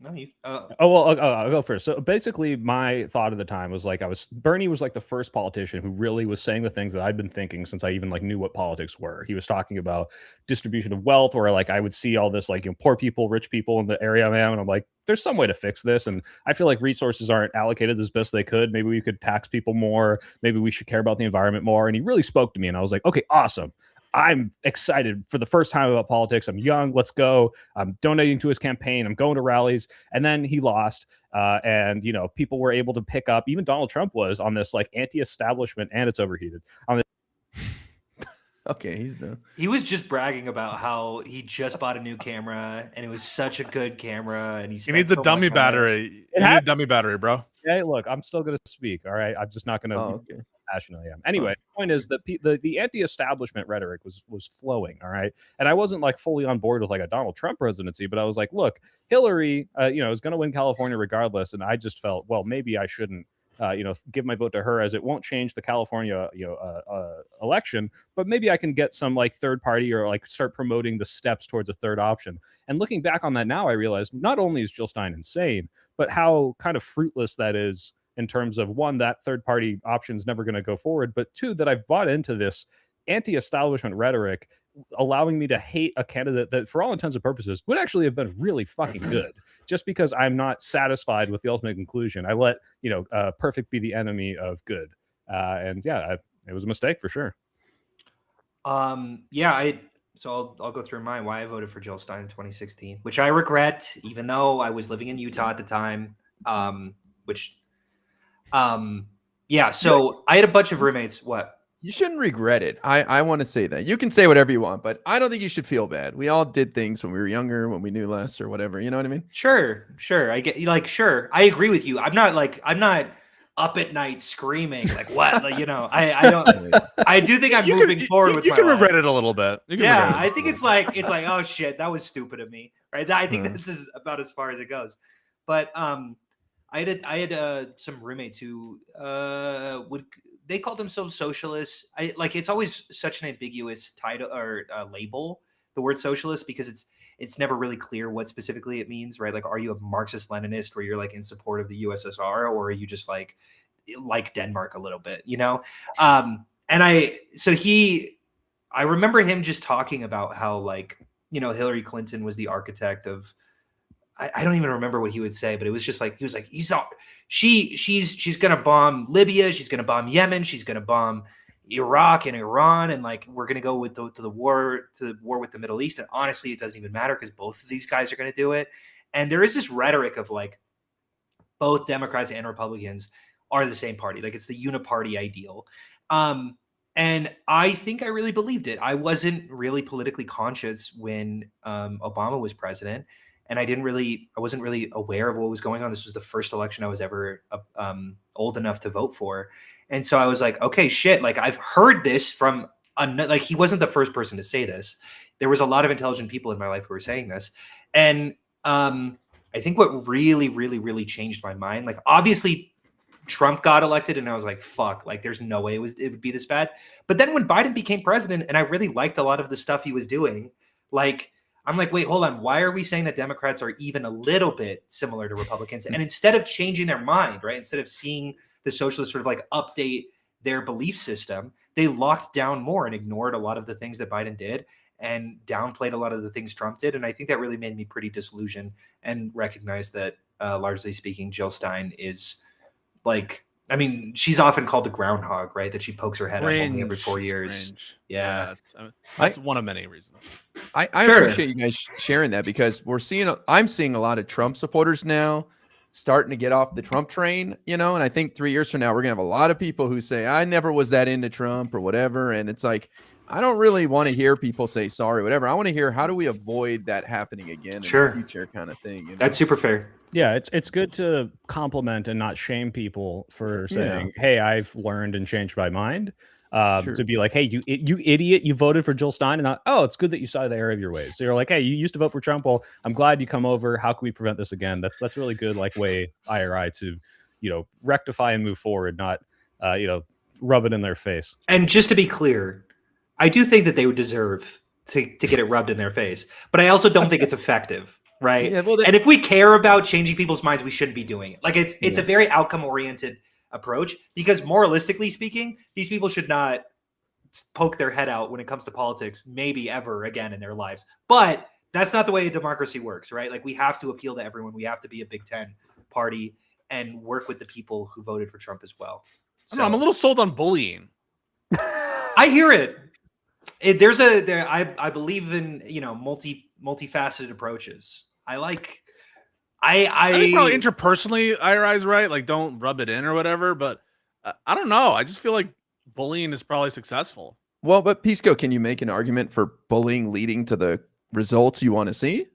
No, you. Oh well, I'll go first. So basically, my thought at the time was like Bernie was like the first politician who really was saying the things that I'd been thinking since I even like knew what politics were. He was talking about distribution of wealth, where like I would see all this like poor people, rich people in the area I'm in, and I'm like, there's some way to fix this. And I feel like resources aren't allocated as best they could. Maybe we could tax people more. Maybe we should care about the environment more. And he really spoke to me, and I was like, okay, awesome. I'm excited for the first time about politics. I'm young. Let's go. I'm donating to his campaign. I'm going to rallies. And then he lost. And, people were able to pick up, even Donald Trump was on this like anti-establishment, and it's overheated on this. Okay, he's done. He was just bragging about how he just bought a new camera and it was such a good camera. And He needs a dummy battery. You need a dummy battery, bro. Hey, look, I'm still going to speak. All right. I'm just not going to. Oh, okay. Passionately am. Anyway, the point is that the anti-establishment rhetoric was flowing, all right, and I wasn't like fully on board with like a Donald Trump presidency, but I was like, look, Hillary, is going to win California regardless, and I just felt, well, maybe I shouldn't, give my vote to her, as it won't change the California, election, but maybe I can get some like third party or like start promoting the steps towards a third option. And looking back on that now, I realized not only is Jill Stein insane, but how kind of fruitless that is. In terms of one, that third party option is never going to go forward, but two, that I've bought into this anti-establishment rhetoric, allowing me to hate a candidate that, for all intents and purposes, would actually have been really fucking good. Just because I'm not satisfied with the ultimate conclusion, I let perfect be the enemy of good, it was a mistake for sure. So I'll go through mine. Why I voted for Jill Stein in 2016, which I regret, even though I was living in Utah at the time. So I had a bunch of roommates. What? You shouldn't regret it. I want to say that. You can say whatever you want, but I don't think you should feel bad. We all did things when we were younger, when we knew less or whatever. You know what I mean? Sure. I get sure. I agree with you. I'm not up at night screaming like what? I don't. I do think I'm moving forward with you my can life. regret it a little bit. Yeah, I think it's like oh shit, that was stupid of me, right? I think this is about as far as it goes. But I had some roommates who they called themselves socialists. It's always such an ambiguous title or label, the word socialist, because it's never really clear what specifically it means, right? Like, are you a Marxist Leninist where you're like in support of the USSR, or are you just like Denmark a little bit, I remember him just talking about how Hillary Clinton was the architect of. I don't even remember what he would say, but it was just like she's gonna bomb Libya, she's gonna bomb Yemen, she's gonna bomb Iraq and Iran, and like we're gonna go to the war with the Middle East. And honestly, it doesn't even matter because both of these guys are gonna do it. And there is this rhetoric of like both Democrats and Republicans are the same party, like it's the uniparty ideal. And I think I really believed it. I wasn't really politically conscious when Obama was president. and I wasn't really aware of what was going on. This was the first election I was ever old enough to vote for, and so I was like, okay, shit, like I've heard this from like he wasn't the first person to say this. There was a lot of intelligent people in my life who were saying this, and I think what really, really, really changed my mind, like obviously Trump got elected and I was like, fuck, like there's no way it would be this bad. But then when Biden became president and I really liked a lot of the stuff he was doing, like, I'm like, wait, hold on. Why are we saying that Democrats are even a little bit similar to Republicans? And instead of changing their mind, right, instead of seeing the socialists sort of like update their belief system, they locked down more and ignored a lot of the things that Biden did and downplayed a lot of the things Trump did. And I think that really made me pretty disillusioned and recognize that, largely speaking, Jill Stein is like, I mean, she's often called the groundhog, right? That she pokes her head up only every 4 years. Cringe. Yeah. That's one of many reasons. I Sure. appreciate you guys sharing that because I'm seeing a lot of Trump supporters now starting to get off the Trump train, you know, and I think 3 years from now, we're gonna have a lot of people who say, I never was that into Trump or whatever. And it's like, I don't really want to hear people say sorry, whatever. I want to hear, how do we avoid that happening again Sure. in the future kind of thing. You know? That's super fair. Yeah, it's good to compliment and not shame people for saying, "Hey, I've learned and changed my mind." Sure. To be like, "Hey, you idiot, you voted for Jill Stein," and not, "Oh, it's good that you saw the error of your ways." So you're like, "Hey, you used to vote for Trump. Well, I'm glad you come over. How can we prevent this again?" That's really good, like way IRI to, rectify and move forward, not rub it in their face. And just to be clear, I do think that they would deserve to get it rubbed in their face, but I also don't think it's effective. Right. Yeah, well, and if we care about changing people's minds, we shouldn't be doing it. Like it's a very outcome oriented approach because moralistically speaking, these people should not poke their head out when it comes to politics, maybe ever again in their lives. But that's not the way a democracy works, right? Like we have to appeal to everyone. We have to be a Big Ten party and work with the people who voted for Trump as well. So, I'm a little sold on bullying. I hear it. I believe in, multifaceted approaches. I think probably interpersonally, IRI's right. Like, don't rub it in or whatever. But I don't know. I just feel like bullying is probably successful. Well, but Pisco, can you make an argument for bullying leading to the results you want to see?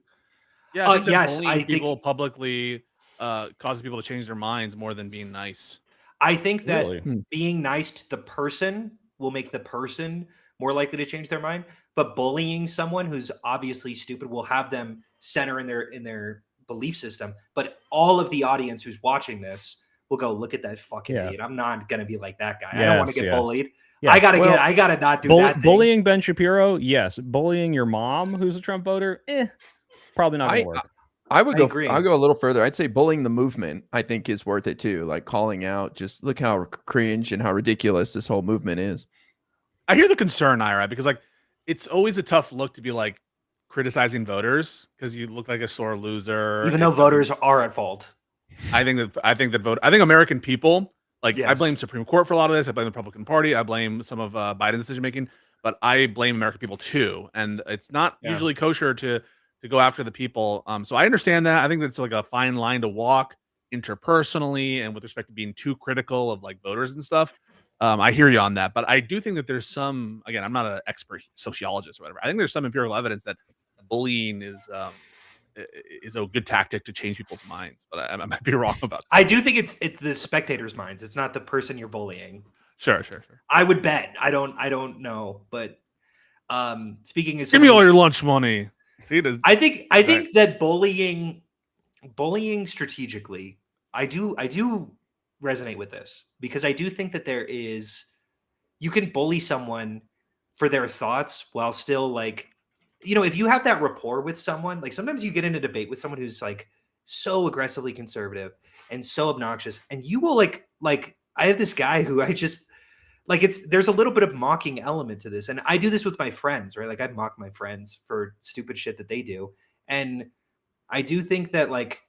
Yeah, I think that yes, bullying I people think publicly causes people to change their minds more than being nice. I think that Really? being nice to the person will make the person more likely to change their mind. But bullying someone who's obviously stupid will have them center in their belief system. But all of the audience who's watching this will go, look at that fucking idiot. I'm not gonna be like that guy. I don't want to get bullied. Yeah. I gotta not do that thing. Bullying Ben Shapiro, yes. Bullying your mom, who's a Trump voter, probably not gonna work. I would go. agree. I'll go a little further. I'd say bullying the movement, I think, is worth it too. Like calling out, just look how cringe and how ridiculous this whole movement is. I hear the concern, Ira, because like it's always a tough look to be like criticizing voters because you look like a sore loser. Even though voters are at fault. I think American people, like I Yes. blame Supreme Court for a lot of this. I blame the Republican Party. I blame some of Biden's decision making, but I blame American people too. And it's not usually kosher to go after the people. So I understand that. I think that's like a fine line to walk interpersonally and with respect to being too critical of like voters and stuff. I hear you on that, but I do think that there's some. Again, I'm not an expert sociologist or whatever. I think there's some empirical evidence that bullying is a good tactic to change people's minds, but I might be wrong about that. I do think it's the spectators' minds. It's not the person you're bullying. Sure. I would bet. I don't know, but speaking as Give me all your lunch money. See, I think that bullying strategically, I do resonate with this because I do think that you can bully someone for their thoughts while still like, if you have that rapport with someone, like sometimes you get in a debate with someone who's like so aggressively conservative and so obnoxious, and you will like I have this guy who I just like, there's a little bit of mocking element to this. And I do this with my friends, right? Like I mock my friends for stupid shit that they do. And I do think that like,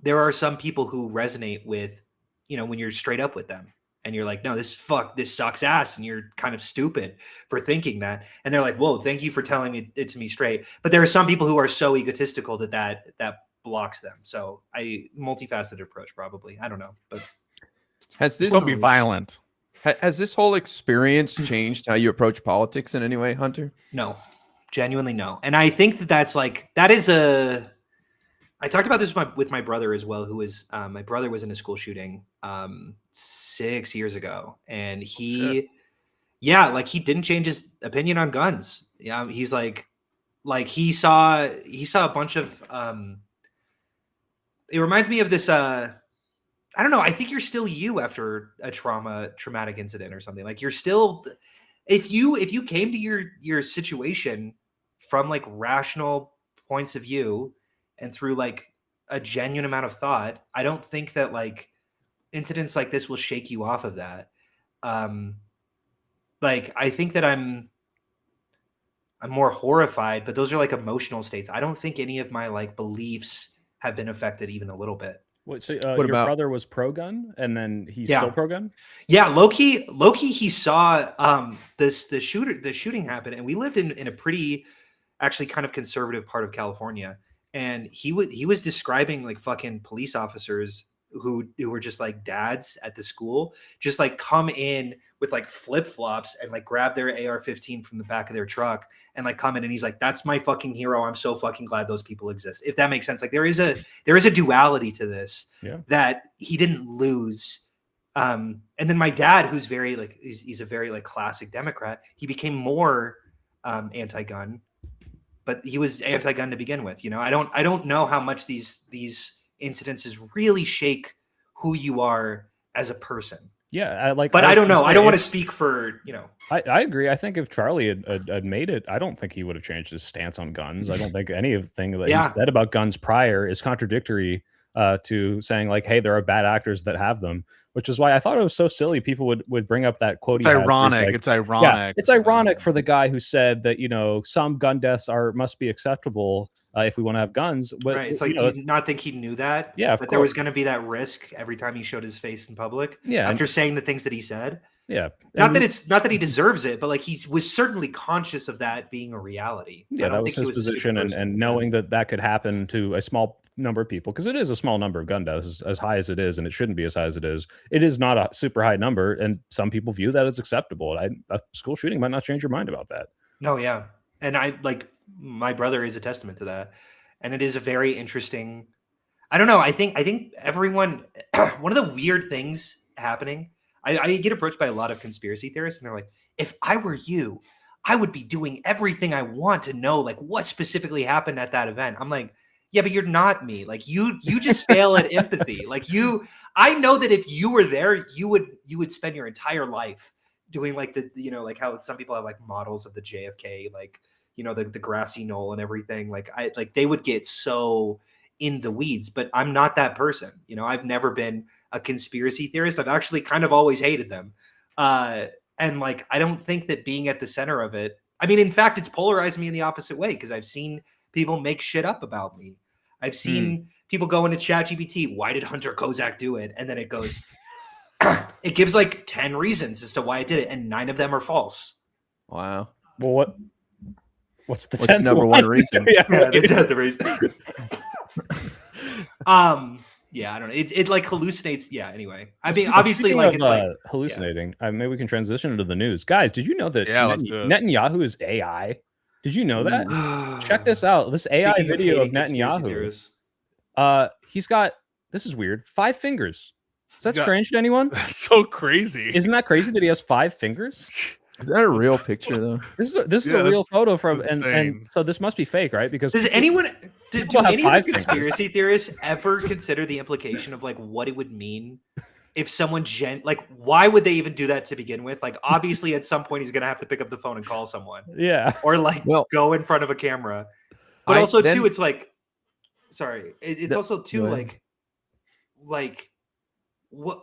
there are some people who resonate with, when you're straight up with them and you're like, no, this sucks ass. And you're kind of stupid for thinking that. And they're like, whoa, thank you for telling it to me straight. But there are some people who are so egotistical that blocks them. So multifaceted approach, probably. I don't know, but don't be violent. Has this whole experience changed how you approach politics in any way, Hunter? No, genuinely no. And I think that is I talked about this with my brother as well, who was my brother was in a school shooting 6 years ago, and he he didn't change his opinion on guns. Yeah, he's like he saw a bunch of it reminds me of this I don't know, I think you're still you after a traumatic incident or something. Like you're still, if you came to your situation from like rational points of view and through like a genuine amount of thought, I don't think that like incidents like this will shake you off of that. Like I think that I'm more horrified, but those are like emotional states. I don't think any of my like beliefs have been affected even a little bit. Wait, so your brother was pro-gun, and then he's still pro-gun? Yeah, low-key, he saw the shooting happen, and we lived in a pretty, actually kind of conservative part of California, and he was describing like fucking police officers who were just like dads at the school, just like come in with like flip-flops and like grab their AR-15 from the back of their truck and like come in, and he's like, that's my fucking hero. I'm so fucking glad those people exist. If that makes sense. Like there is a duality to this that he didn't lose. And then my dad, who's very like, he's a very like classic Democrat. He became more anti-gun, but he was anti-gun to begin with. You know, I don't know how much these incidences really shake who you are as a person. Yeah, but I don't know. I don't want to speak for, you know. I agree. I think if Charlie had made it, I don't think he would have changed his stance on guns. I don't think anything that he said about guns prior is contradictory to saying like, hey, there are bad actors that have them, which is why I thought it was so silly. People would bring up that quote. It's ironic. Like, it's ironic. Yeah, it's ironic for the guy who said that, you know, some gun deaths must be acceptable if we want to have guns. But right. It's like, do you not think he knew that? Yeah, that there was going to be that risk every time he showed his face in public. Yeah, after saying the things that he said. Yeah, not that he deserves it, but like he was certainly conscious of that being a reality. Yeah, that was his position, and knowing that could happen to a small number of people, because it is a small number of gun deaths, as high as it is, and it shouldn't be as high as it is. It is not a super high number, and some people view that as acceptable. A school shooting might not change your mind about that. No, yeah, and my brother is a testament to that, and it is a very interesting. I don't know. I think everyone. One of the weird things happening. I get approached by a lot of conspiracy theorists, and they're like, "If I were you, I would be doing everything I want to know, like what specifically happened at that event." I'm like, "Yeah, but you're not me. Like you just fail at empathy. Like I know that if you were there, you would spend your entire life doing like like how some people have like models of the JFK, like the grassy knoll and everything. Like they would get so in the weeds, but I'm not that person. I've never been a conspiracy theorist. I've actually kind of always hated them. And like, I don't think that being at the center of it, I mean, in fact, it's polarized me in the opposite way, because I've seen people make shit up about me. I've seen people go into ChatGPT, why did Hunter Kozak do it? And then it goes, it gives like 10 reasons as to why it did it, and 9 of them are false. Wow. Well, what's the 10th number one reason? The 10th reason. Yeah, I don't know. It like hallucinates. Yeah. Anyway, I mean, obviously, like it's like hallucinating. Maybe we can transition into the news, guys. Did you know that Netanyahu is AI? Did you know that? Check this out. This AI video of Netanyahu. He's got. This is weird. 5 fingers. Is that strange to anyone? That's so crazy. Isn't that crazy that he has 5 fingers? Is that a real picture though? This is a real photo from, and so this must be fake, right? Because do any of the conspiracy theorists ever consider the implication of like what it would mean if someone why would they even do that to begin with? Like obviously at some point he's gonna have to pick up the phone and call someone. Yeah. Or like go in front of a camera. But also too, it's like, sorry, it's also too like what.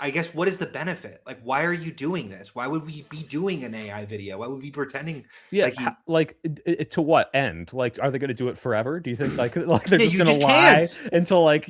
I guess what is the benefit? Like, why are you doing this? Why would we be doing an AI video? Why would we be pretending? Yeah, to what end? Like, are they going to do it forever? Do you think like they're just going to lie until like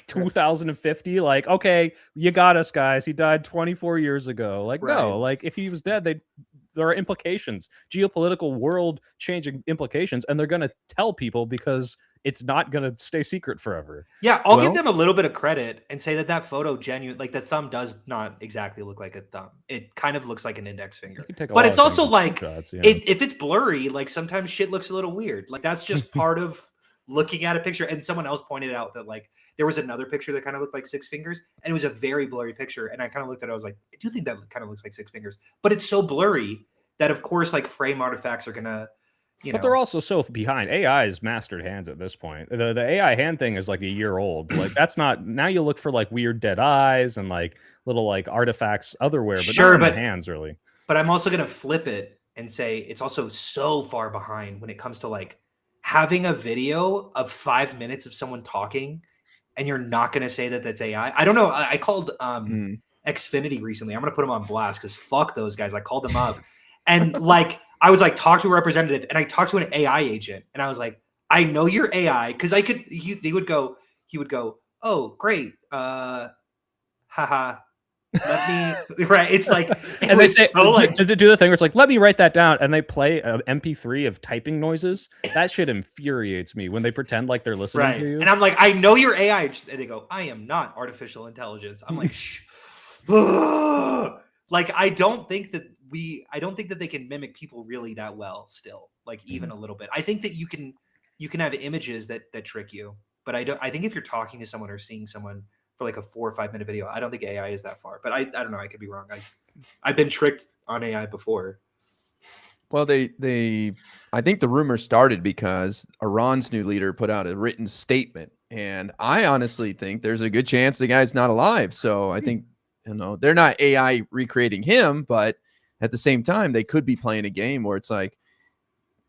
2050? Like, okay, you got us, guys. He died 24 years ago. Like, no, like if he was dead, there are implications, geopolitical, world-changing implications, and they're going to tell people because it's not going to stay secret forever. Yeah, I'll give them a little bit of credit and say that photo like the thumb does not exactly look like a thumb. It kind of looks like an index finger. But it's also like, if it's blurry, like sometimes shit looks a little weird. Like that's just part of looking at a picture, and someone else pointed out that like there was another picture that kind of looked like 6 fingers, and it was a very blurry picture. And I kind of looked at it, I was like, I do think that kind of looks like 6 fingers, but it's so blurry that of course like frame artifacts are gonna, but they're also so behind. AI is mastered hands at this point. The AI hand thing is like a year old. Like that's not, now you look for like weird dead eyes and like little like artifacts otherwhere, but sure, not in but the hands really. But I'm also gonna flip it and say it's also so far behind when it comes to like having a video of 5 minutes of someone talking, and you're not gonna say that that's AI. I don't know. I called Xfinity recently. I'm gonna put them on blast because fuck those guys. I called them up, and like I was like, talk to a representative, and I talked to an AI agent, and I was like, I know you're AI because I could. He would go, oh great, haha. Let me right. It's like, and they say so like to do the thing where it's like, let me write that down, and they play an MP3 of typing noises. That shit infuriates me when they pretend like they're listening to you. And I'm like, I know you're AI, and they go, I am not artificial intelligence. I'm like, like I don't think that they can mimic people really that well still, like even a little bit. I think that you can have images that trick you, but I think if you're talking to someone or seeing someone for like a 4 or 5 minute video, I don't think AI is that far, but I don't know. I could be wrong. I've been tricked on AI before. Well, I think the rumor started because Iran's new leader put out a written statement, and I honestly think there's a good chance the guy's not alive. So I think, they're not AI recreating him, but at the same time, they could be playing a game where it's like,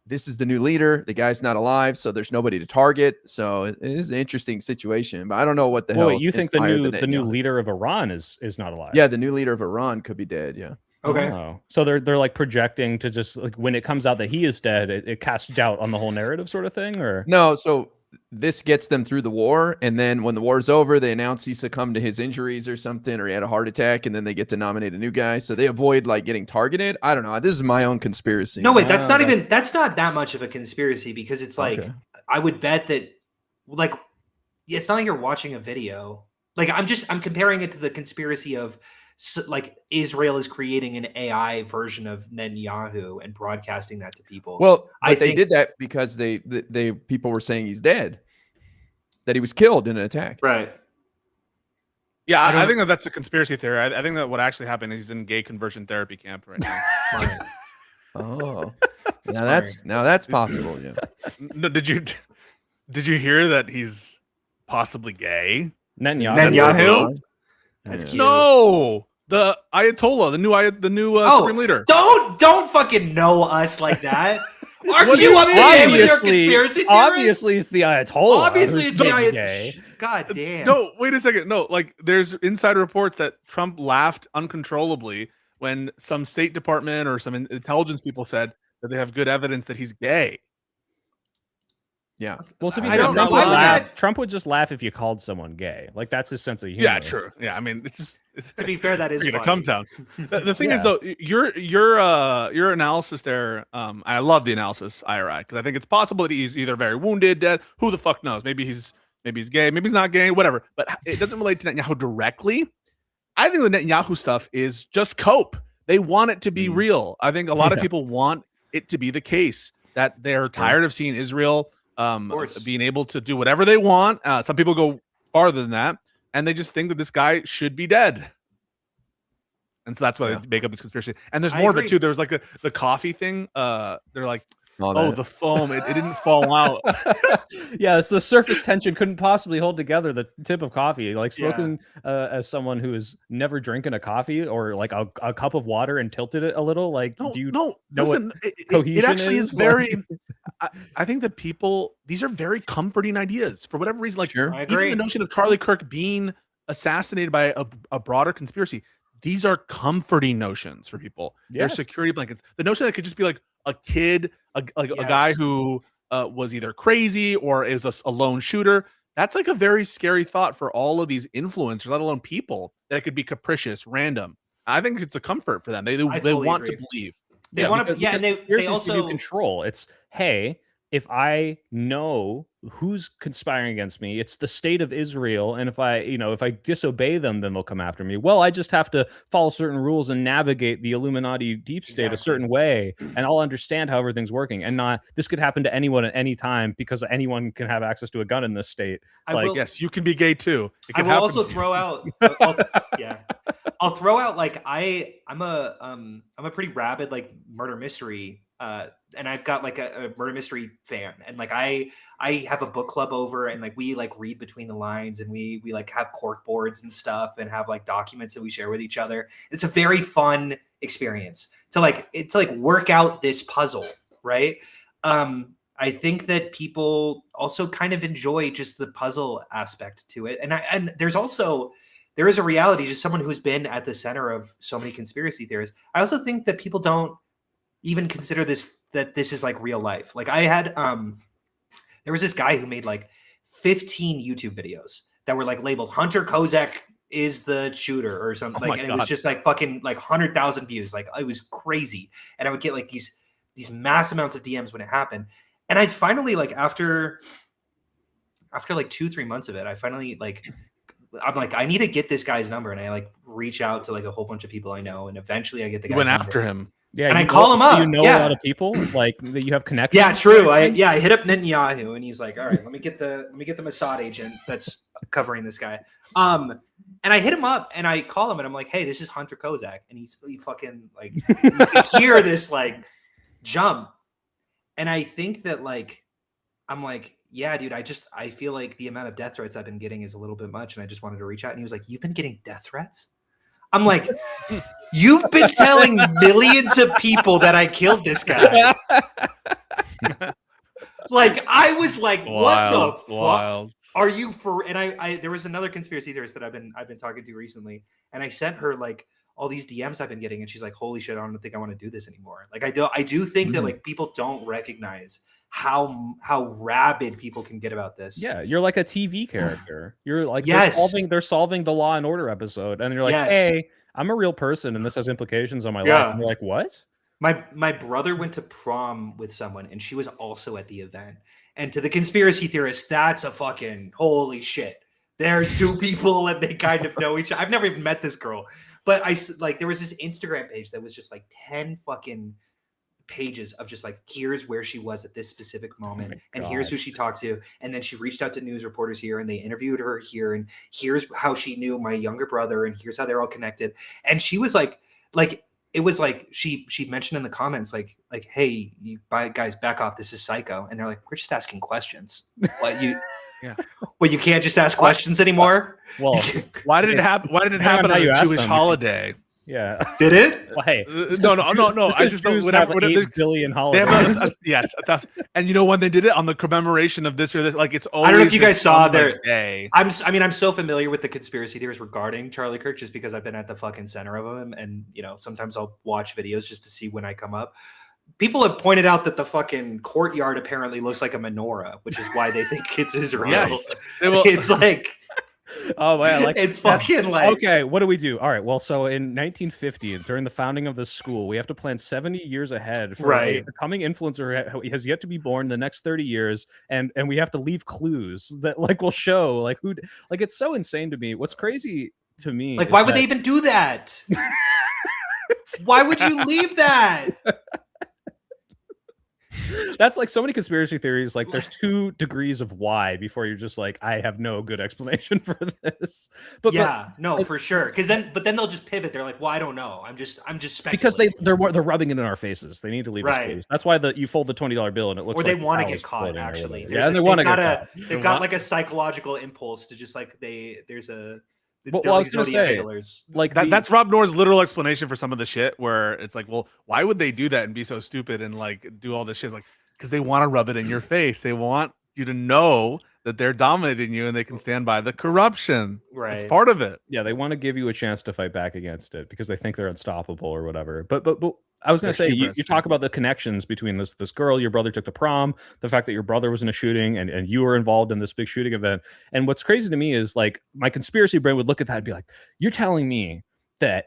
this is the new leader. The guy's not alive, so there's nobody to target. So it is an interesting situation. But I don't know what the hell. Wait, you think the new leader of Iran is not alive? Yeah, the new leader of Iran could be dead. Yeah. Okay. Oh. So they're like projecting to just like when it comes out that he is dead, it casts doubt on the whole narrative, sort of thing, or no? So this gets them through the war, and then when the war's over, they announce he succumbed to his injuries or something, or he had a heart attack, and then they get to nominate a new guy, so they avoid like getting targeted. I don't know. This is my own conspiracy. No, wait, that's not that much of a conspiracy, because it's like, okay. I would bet that like it's not like you're watching a video. Like I'm comparing it to the conspiracy of like Israel is creating an AI version of Netanyahu and broadcasting that to people. Well, they did that because they people were saying he's dead, that he was killed in an attack. Right. Yeah, I think that's a conspiracy theory. I think that what actually happened is he's in gay conversion therapy camp right now. Oh, now that's possible. Yeah. No, did you hear that he's possibly gay? Netanyahu? That's cute. No, the Ayatollah, the new Supreme Leader. Don't fucking know us like that. Aren't you up to date with your conspiracy theories? Obviously, it's the Ayatollah. Obviously, it's the Ayatollah. God damn. No, wait a second. No, like there's insider reports that Trump laughed uncontrollably when some State Department or some intelligence people said that they have good evidence that he's gay. Yeah. Well, to be fair, Trump would just laugh if you called someone gay. Like that's his sense of humor. Yeah, true. Yeah, I mean, it's to be fair, that is funny. Come down. The thing is, though, your analysis there. I love the analysis, IRI, because I think it's possible that he's either very wounded, dead. Who the fuck knows? Maybe he's gay. Maybe he's not gay. Whatever. But it doesn't relate to Netanyahu directly. I think the Netanyahu stuff is just cope. They want it to be real. I think a lot of people want it to be the case that they're tired of seeing Israel being able to do whatever they want. Some people go farther than that, and they just think that this guy should be dead. And so that's why they make up this conspiracy. And there's more of it too. There was like the coffee thing. They're like, the foam, it didn't fall out. Yeah, so the surface tension couldn't possibly hold together the tip of coffee. Like spoken as someone who has never drinking a coffee or like a cup of water and tilted it a little. Like, do you know listen, what cohesion it actually is very. Like, I think that these are very comforting ideas for whatever reason. Like I agree. Even the notion of Charlie Kirk being assassinated by a broader conspiracy. These are comforting notions for people. They're security blankets. The notion that it could just be like a kid, a guy who was either crazy or is a lone shooter. That's like a very scary thought for all of these influencers, let alone people, that it could be capricious, random. I think it's a comfort for them. They want to believe. They want to, and they also control. It's, hey, if I know who's conspiring against me? It's the state of Israel, and if I disobey them, then they'll come after me. Well, I just have to follow certain rules and navigate the Illuminati deep state a certain way, and I'll understand how everything's working. And not this could happen to anyone at any time because anyone can have access to a gun in this state. Yes, you can be gay too. I will also throw out. I'll throw out like I'm a pretty rabid like murder mystery. And I've got like a murder mystery fan, and like I have a book club over, and like we like read between the lines, and we like have cork boards and stuff, and have like documents that we share with each other. It's a very fun experience to work out this puzzle, right? I think that people also kind of enjoy just the puzzle aspect to it, and there is a reality, just someone who's been at the center of so many conspiracy theories. I also think that people don't even consider this is like real life. Like I had there was this guy who made like 15 YouTube videos that were like labeled Hunter Kozak is the shooter or something. Like, and it was just like fucking like 100,000 views. Like it was crazy. And I would get like these mass amounts of DMs when it happened. And I'd finally like after like 2-3 months of it, I finally like I'm like, I need to get this guy's number, and I like reach out to like a whole bunch of people I know, and eventually I get the guy's number. After him. Yeah, and I call him up. You know a lot of people like that you have connections. Yeah, true. I hit up Netanyahu, and he's like, "All right, let me get the Mossad agent that's covering this guy." And I hit him up, and I call him, and I'm like, "Hey, this is Hunter Kozak," and he fucking like you could hear this like jump, and I think that like I'm like, yeah, dude, I feel like the amount of death threats I've been getting is a little bit much, and I just wanted to reach out. And he was like, "You've been getting death threats?" I'm like, "You've been telling millions of people that I killed this guy." Like, I was like, "What the fuck are you for?" And I there was another conspiracy theorist that I've been talking to recently, and I sent her like all these DMs I've been getting, and she's like, "Holy shit, I don't think I want to do this anymore." Like, I do think that like people don't recognize how rabid people can get about this. Yeah, you're like a TV character. You're like they're solving the Law and Order episode, and you're like, "Hey, I'm a real person, and this has implications on my life." And you're like, "What?" My brother went to prom with someone, and she was also at the event. And to the conspiracy theorists, that's a fucking holy shit. There's two people, and they kind of know each other. I've never even met this girl, but there was this Instagram page that was just like 10 fucking pages of just like, here's where she was at this specific moment, and here's who she talked to, and then she reached out to news reporters here, and they interviewed her here, and here's how she knew my younger brother, and here's how they're all connected. And she was like it was like she mentioned in the comments like, "Hey, you guys, back off, this is psycho." And they're like, "We're just asking questions." What you well, you can't just ask questions anymore. Well, why did it happen on a Jewish holiday? Yeah. Did it? Well, hey. No. I just don't. Have 8 billion holidays. Yes, and you know when they did it on the commemoration of this or this, like it's always. I don't know if you guys saw their day. I'm so familiar with the conspiracy theories regarding Charlie Kirk just because I've been at the fucking center of them, and sometimes I'll watch videos just to see when I come up. People have pointed out that the fucking courtyard apparently looks like a menorah, which is why they think it's Israel. Yes. It's like. Oh man, like it's fucking like okay. What do we do? All right. Well, so in 1950, during the founding of the school, we have to plan 70 years ahead for a coming influencer who has yet to be born in the next 30 years, and we have to leave clues that like will show like who. Like it's so insane to me. What's crazy to me? Like, why would they even do that? Why would you leave that? That's like so many conspiracy theories. Like there's 2 degrees of why before you're just like, I have no good explanation for this. But for sure. Because then they'll just pivot. They're like, well, I don't know. I'm just speculating. Because they're rubbing it in our faces. They need to leave us clues. That's why you fold the $20 bill and it looks. Or they like want to get caught. Actually, and they want to get caught. They've got like a psychological impulse to just like there's a. Well, I was going to say, like that's Rob Noor's literal explanation for some of the shit where it's like, well, why would they do that and be so stupid and like do all this shit? Like, because they want to rub it in your face. They want you to know that they're dominating you and they can stand by the corruption. Right. It's part of it. Yeah, they want to give you a chance to fight back against it because they think they're unstoppable or whatever. But I was going to say, you talk about the connections between this girl your brother took to prom, the fact that your brother was in a shooting and you were involved in this big shooting event. And what's crazy to me is like my conspiracy brain would look at that and be like, you're telling me that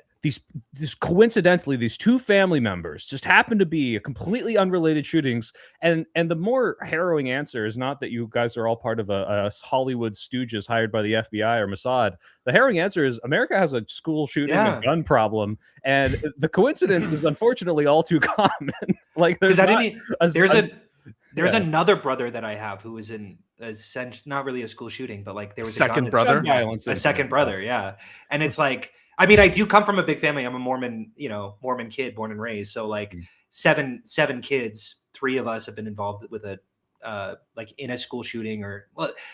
coincidentally, these two family members just happen to be completely unrelated shootings. And the more harrowing answer is not that you guys are all part of a Hollywood stooges hired by the FBI or Mossad. The harrowing answer is America has a school shooting and gun problem, and the coincidence is unfortunately all too common. Like there's another brother that I have who was in not really a school shooting, but like there was second brother, a second brother, and it's like. I mean, I do come from a big family. I'm a Mormon kid, born and raised. So like seven kids, 3 of us have been involved with a like in a school shooting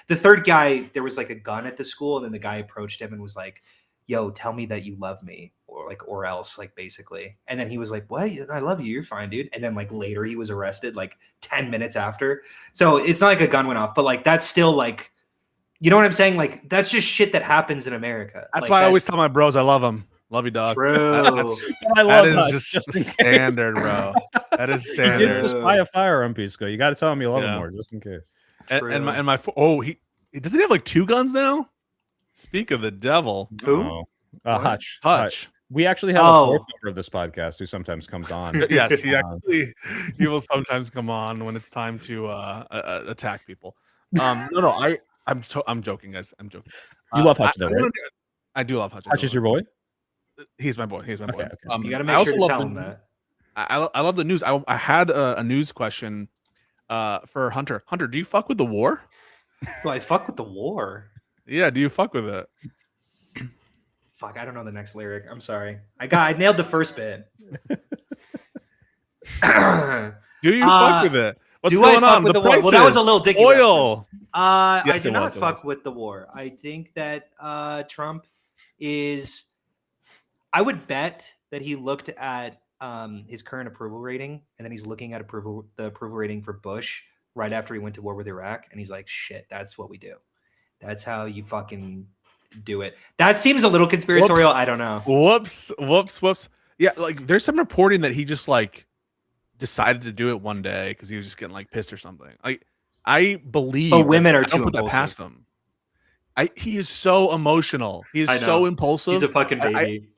the third guy, there was like a gun at the school, and then the guy approached him and was like, yo, tell me that you love me or else, like basically. And then he was like, what? I love you. You're fine, dude. And then like later he was arrested like 10 minutes after. So it's not like a gun went off, but like that's still like, you know what I'm saying? Like, that's just shit that happens in America. That's why I always tell my bros I love them. Love you, dog. True. That is just standard, bro. That is standard. You didn't just buy a firearm, Pisco. You got to tell him you love him more, just in case. And my does he have like 2 guns now? Speak of the devil. Who? Hutch. We actually have a fourth member of this podcast who sometimes comes on. Yes, he will sometimes come on when it's time to attack people. I'm joking, guys. I'm joking. You love Hutch, though, right? I do love Hutch. Hutch is your boy? He's my boy. He's my boy. Okay. You got to make sure to tell him that. I love the news. I had a news question for Hunter. Hunter, do you fuck with the war? Do I fuck with the war? Yeah, do you fuck with it? Fuck, I don't know the next lyric. I'm sorry. I nailed the first bit. Do you fuck with it? What's do going I fuck on? with the war? Well, that was a little dicky oil. I do not fuck with the war. I think that Trump is. I would bet that he looked at his current approval rating, and then he's looking at the approval rating for Bush right after he went to war with Iraq, and he's like, "Shit, that's what we do. That's how you fucking do it." That seems a little conspiratorial. I don't know. Whoops. Yeah, like there's some reporting that he just like decided to do it one day because he was just getting like pissed or something. Like I believe women are too put that past him. He is so emotional. He is so impulsive. He's a fucking baby.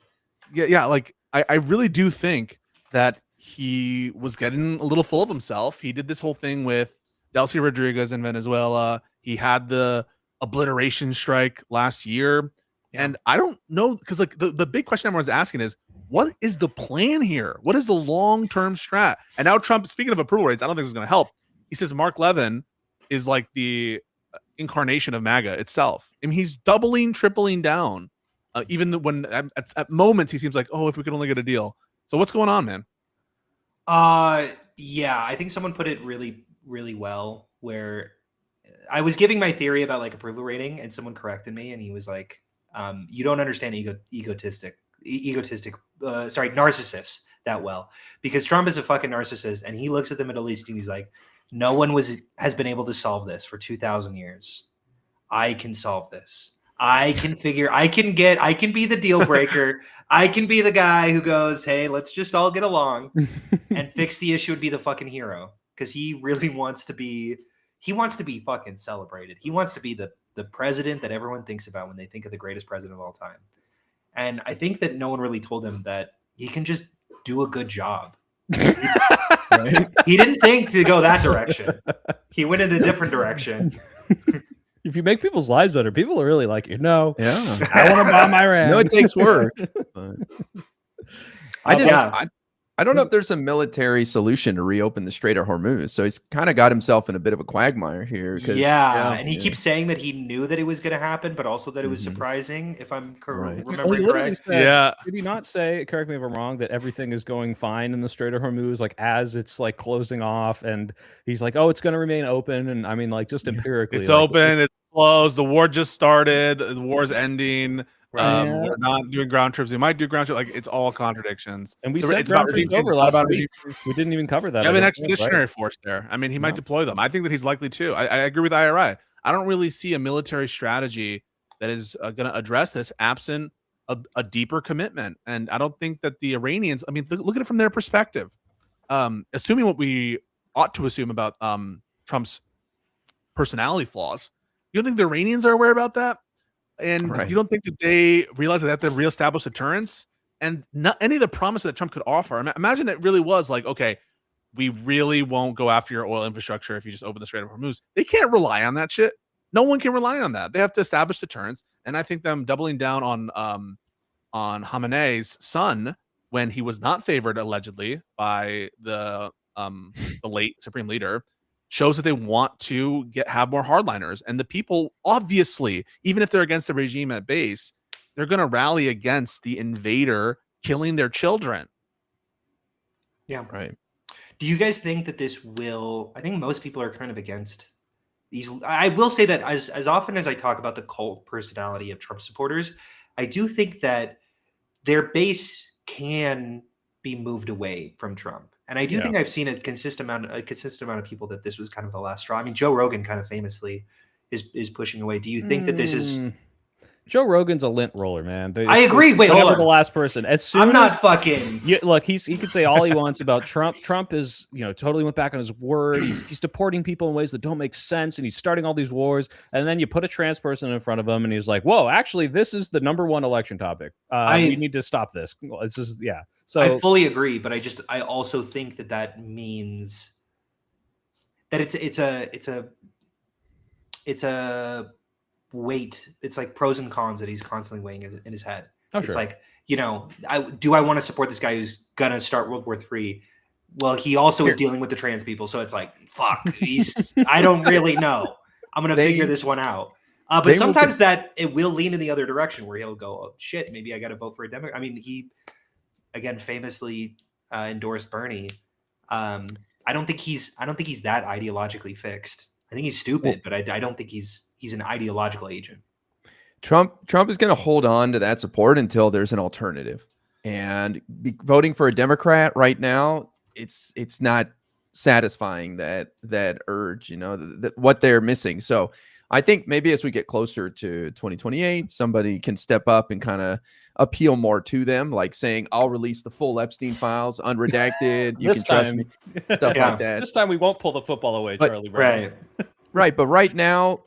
Yeah. Like I really do think that he was getting a little full of himself. He did this whole thing with Delcy Rodriguez in Venezuela. He had the obliteration strike last year. And I don't know, because like the big question everyone's asking is, what is the plan here? What is the long-term strat? And now Trump, speaking of approval rates, I don't think this is going to help. He says Mark Levin is like the incarnation of MAGA itself. I mean, he's doubling, tripling down. Even when at moments he seems like, oh, if we could only get a deal. So what's going on, man? Yeah, I think someone put it really, really well, where I was giving my theory about like approval rating, and someone corrected me, and he was like, you don't understand narcissists that well, because Trump is a fucking narcissist, and he looks at the Middle East and he's like, no one has been able to solve this for 2,000 years. I can solve this. I can be the deal breaker. I can be the guy who goes, hey, let's just all get along and fix the issue and be the fucking hero. Because he really wants to be fucking celebrated. He wants to be the president that everyone thinks about when they think of the greatest president of all time. And I think that no one really told him that he can just do a good job. Right? He didn't think to go that direction. He went in a different direction. If you make people's lives better, people are really like, no, yeah, I want to bomb Iran. No, it takes work. But I don't know if there's a military solution to reopen the Strait of Hormuz. So he's kind of got himself in a bit of a quagmire here. And he keeps saying that he knew that it was going to happen, but also that it was surprising, if I'm remembering correct. Did he not say, correct me if I'm wrong, that everything is going fine in the Strait of Hormuz, like as it's like closing off, and he's like, oh, it's going to remain open. And I mean, like just empirically. It's open, it's closed, the war just started, the war's ending. We're not doing ground trips. We might do ground trips. Like it's all contradictions. And we said ground trips over last week. We didn't even cover that. You have an expeditionary force there. I mean, he might deploy them. I think that he's likely to. I agree with IRI. I don't really see a military strategy that is going to address this absent a deeper commitment. And I don't think that the Iranians. I mean, look at it from their perspective. Assuming what we ought to assume about Trump's personality flaws, you don't think the Iranians are aware about that? And you don't think that they realize that they have to reestablish deterrence? and not any of the promises that Trump could offer. Imagine it really was like, okay, we really won't go after your oil infrastructure if you just open the Strait of Hormuz. They can't rely on that shit. No one can rely on that. They have to establish deterrence. And I think them doubling down on Khamenei's son when he was not favored allegedly by the late supreme leader shows that they want to have more hardliners. And the people, obviously, even if they're against the regime at base, they're going to rally against the invader killing their children. Yeah. Right. Do you guys think that this will? I think most people are kind of against these. I will say that as often as I talk about the cult personality of Trump supporters, I do think that their base can be moved away from Trump. And I do think I've seen a consistent amount of people that this was kind of the last straw. I mean, Joe Rogan kind of famously is pushing away. Do you think that this is? Joe Rogan's a lint roller, man. I agree. Wait, hold on. The last person. As soon I'm not as, fucking. Look, he can say all he wants about Trump. Trump is, totally went back on his word. He's deporting people in ways that don't make sense, and he's starting all these wars. And then you put a trans person in front of him, and he's like, "Whoa, actually, this is the #1 election topic. We need to stop this." This is So I fully agree, but I also think that means that it's a weight. It's like pros and cons that he's constantly weighing in his head. Oh, it's sure. like, I want to support this guy who's gonna start World War III? Well, he also is dealing with the trans people, so it's like, fuck. I don't really know. I'm gonna figure this one out. But sometimes that it will lean in the other direction where he'll go, oh shit, maybe I got to vote for a Democrat. I mean, he again famously endorsed Bernie. I don't think he's that ideologically fixed. I think he's stupid, but I don't think he's an ideological agent. Trump is going to hold on to that support until there's an alternative. And voting for a Democrat right now, it's not satisfying that urge, what they're missing. So I think maybe as we get closer to 2028, somebody can step up and kind of appeal more to them, like saying, I'll release the full Epstein files, unredacted. You can trust me. Stuff like that. This time we won't pull the football away, Charlie Brown. Right. But right now,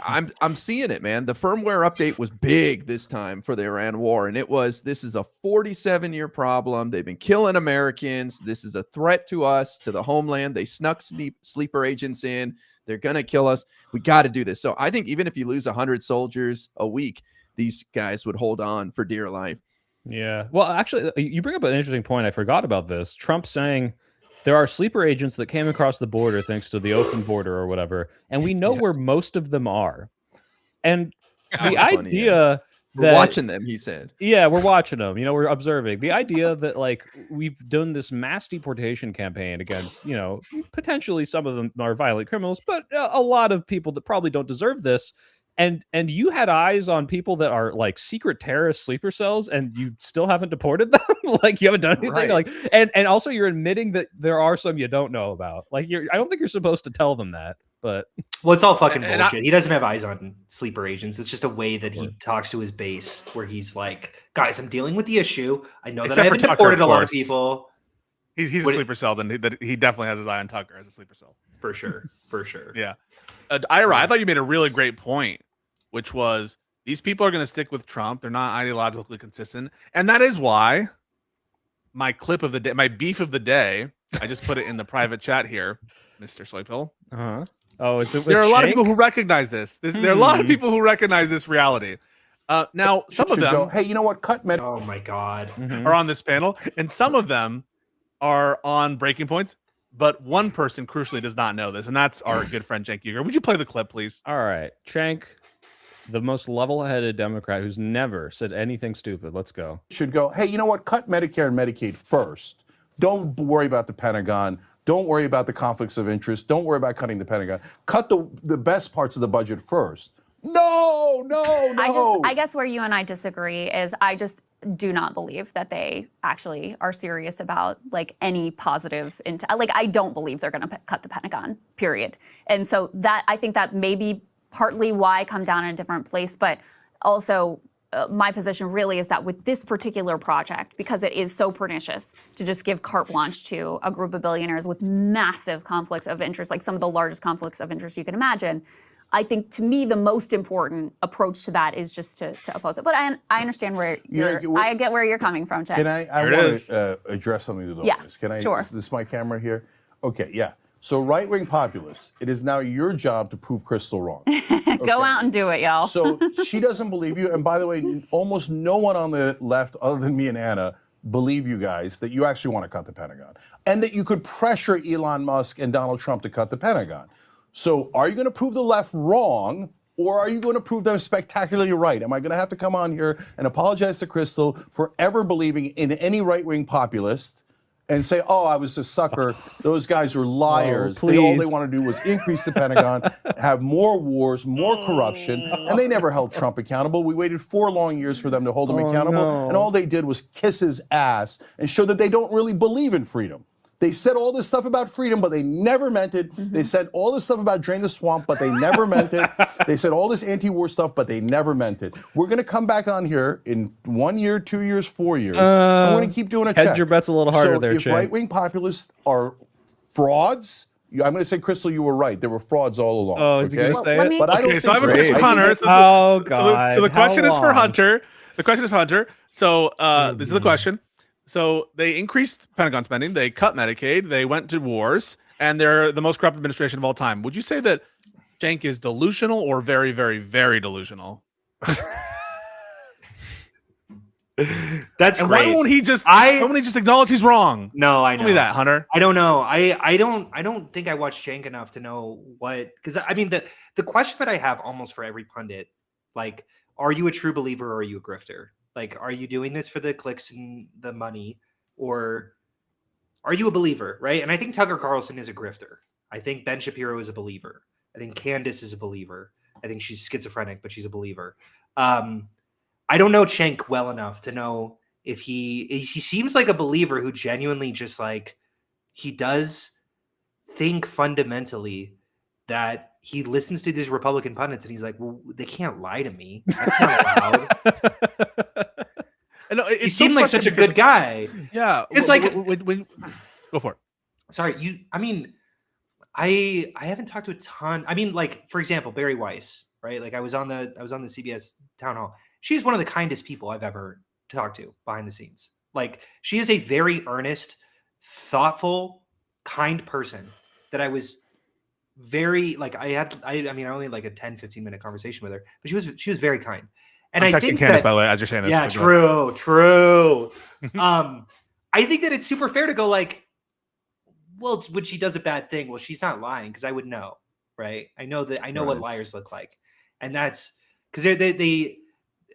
I'm seeing it, man. The firmware update was big this time for the Iran war. And this is a 47-year problem. They've been killing Americans. This is a threat to us, to the homeland. They snuck sleeper agents in. They're going to kill us. We got to do this. So I think even if you lose 100 soldiers a week, these guys would hold on for dear life. Yeah. Well, actually, you bring up an interesting point. I forgot about this. Trump saying there are sleeper agents that came across the border thanks to the open border or whatever. And we know where most of them are. And the idea we're watching them, he said. Yeah, we're watching them. We're observing. The idea that we've done this mass deportation campaign against, potentially some of them are violent criminals, but a lot of people that probably don't deserve this. And you had eyes on people that are like secret terrorist sleeper cells, and you still haven't deported them. You haven't done anything. Right. And also you're admitting that there are some you don't know about. I don't think you're supposed to tell them that. But it's all fucking bullshit. He doesn't have eyes on sleeper agents. It's just a way that he talks to his base, where he's like, "Guys, I'm dealing with the issue. I know that I haven't deported a lot of people." He's a sleeper cell. Then he definitely has his eye on Tucker as a sleeper cell for sure. Yeah. IRI, I thought you made a really great point, which was these people are going to stick with Trump. They're not ideologically consistent, and that is why my clip of the day, my beef of the day, I just put it in the private chat here, Mr. Soypill. Oh, is it? There are a lot of people who recognize this. There are a lot of people who recognize this reality. Now, some of them go, hey, you know what? Oh my God. Are on this panel, and some of them are on Breaking Points. But one person crucially does not know this, and that's our good friend Cenk Uygur. Would you play the clip, please? All right, Cenk, the most level-headed Democrat who's never said anything stupid. Let's go. Should go, hey, you know what? Cut Medicare and Medicaid first. Don't worry about the Pentagon. Don't worry about the conflicts of interest. Don't worry about cutting the Pentagon. Cut the best parts of the budget first. No. I guess where you and I disagree is I just do not believe that they actually are serious about any positive I don't believe they're going to cut the Pentagon, period. And so that I think that may be partly why I come down in a different place, but also my position really is that with this particular project, because it is so pernicious to just give carte blanche to a group of billionaires with massive conflicts of interest, like some of the largest conflicts of interest you can imagine, I think to me the most important approach to that is just to oppose it. But I understand where I get where you're coming from, Ted. Can I want to address something to this? Can I? Sure. Is this my camera here? Okay, yeah. So right-wing populists, it is now your job to prove Crystal wrong. Go out and do it, y'all. So she doesn't believe you. And by the way, almost no one on the left, other than me and Anna, believe you guys that you actually want to cut the Pentagon and that you could pressure Elon Musk and Donald Trump to cut the Pentagon. So are you going to prove the left wrong, or are you going to prove them spectacularly right? Am I going to have to come on here and apologize to Crystal for ever believing in any right-wing populist and say, oh, I was a sucker. Those guys are liars. All they want to do was increase the Pentagon, have more wars, more corruption, and they never held Trump accountable. We waited 4 long years for them to hold him accountable, and all they did was kiss his ass and show that they don't really believe in freedom. They said all this stuff about freedom, but they never meant it. They said all this stuff about drain the swamp, but they never meant it. They said all this anti-war stuff, but they never meant it. We're going to come back on here in 1 year, 2 years, 4 years, and we're going to keep doing a check. Hedge your bets a little harder there, if right-wing populists are frauds, I'm going to say, Crystal, you were right. There were frauds all along. Oh, is he going to say it? But I don't Okay, so I think have a question for Hunter. Oh, God. So the question is for long? Hunter. The question is for Hunter. So this is the question. So they increased Pentagon spending, they cut Medicaid, they went to wars, and they're the most corrupt administration of all time. Would you say that Cenk is delusional or very, very, very delusional? That's and great. why won't he just acknowledge he's wrong? No, I know. Tell me that, Hunter. I don't know. I don't think I watched Cenk enough to know what, because I mean the question that I have almost for every pundit, like, are you a true believer or are you a grifter? Like, are you doing this for the clicks and the money, or are you a believer, right? And I think Tucker Carlson is a grifter. I think Ben Shapiro is a believer. I think Candace is a believer. I think she's schizophrenic, but she's a believer. I don't know Cenk well enough to know if he seems like a believer who genuinely just, like, he does think fundamentally that he listens to these Republican pundits and he's like, well, they can't lie to me. That's not allowed. No, he seemed like such a good guy. Yeah. It's like, when go for it. Sorry, I haven't talked to a ton. I mean, like, for example, Barry Weiss, right? Like, I was on the CBS town hall. She's one of the kindest people I've ever talked to behind the scenes. Like, she is a very earnest, thoughtful, kind person that I was very, like, I only like a 10-15 minute conversation with her, but she was very kind. And I'm I texting think Candace, that, by the way, as you're saying this. yeah, true. I think that it's super fair to go, like, well, when she does a bad thing, well, she's not lying, because I would know, right? I know what liars look like, and that's because they.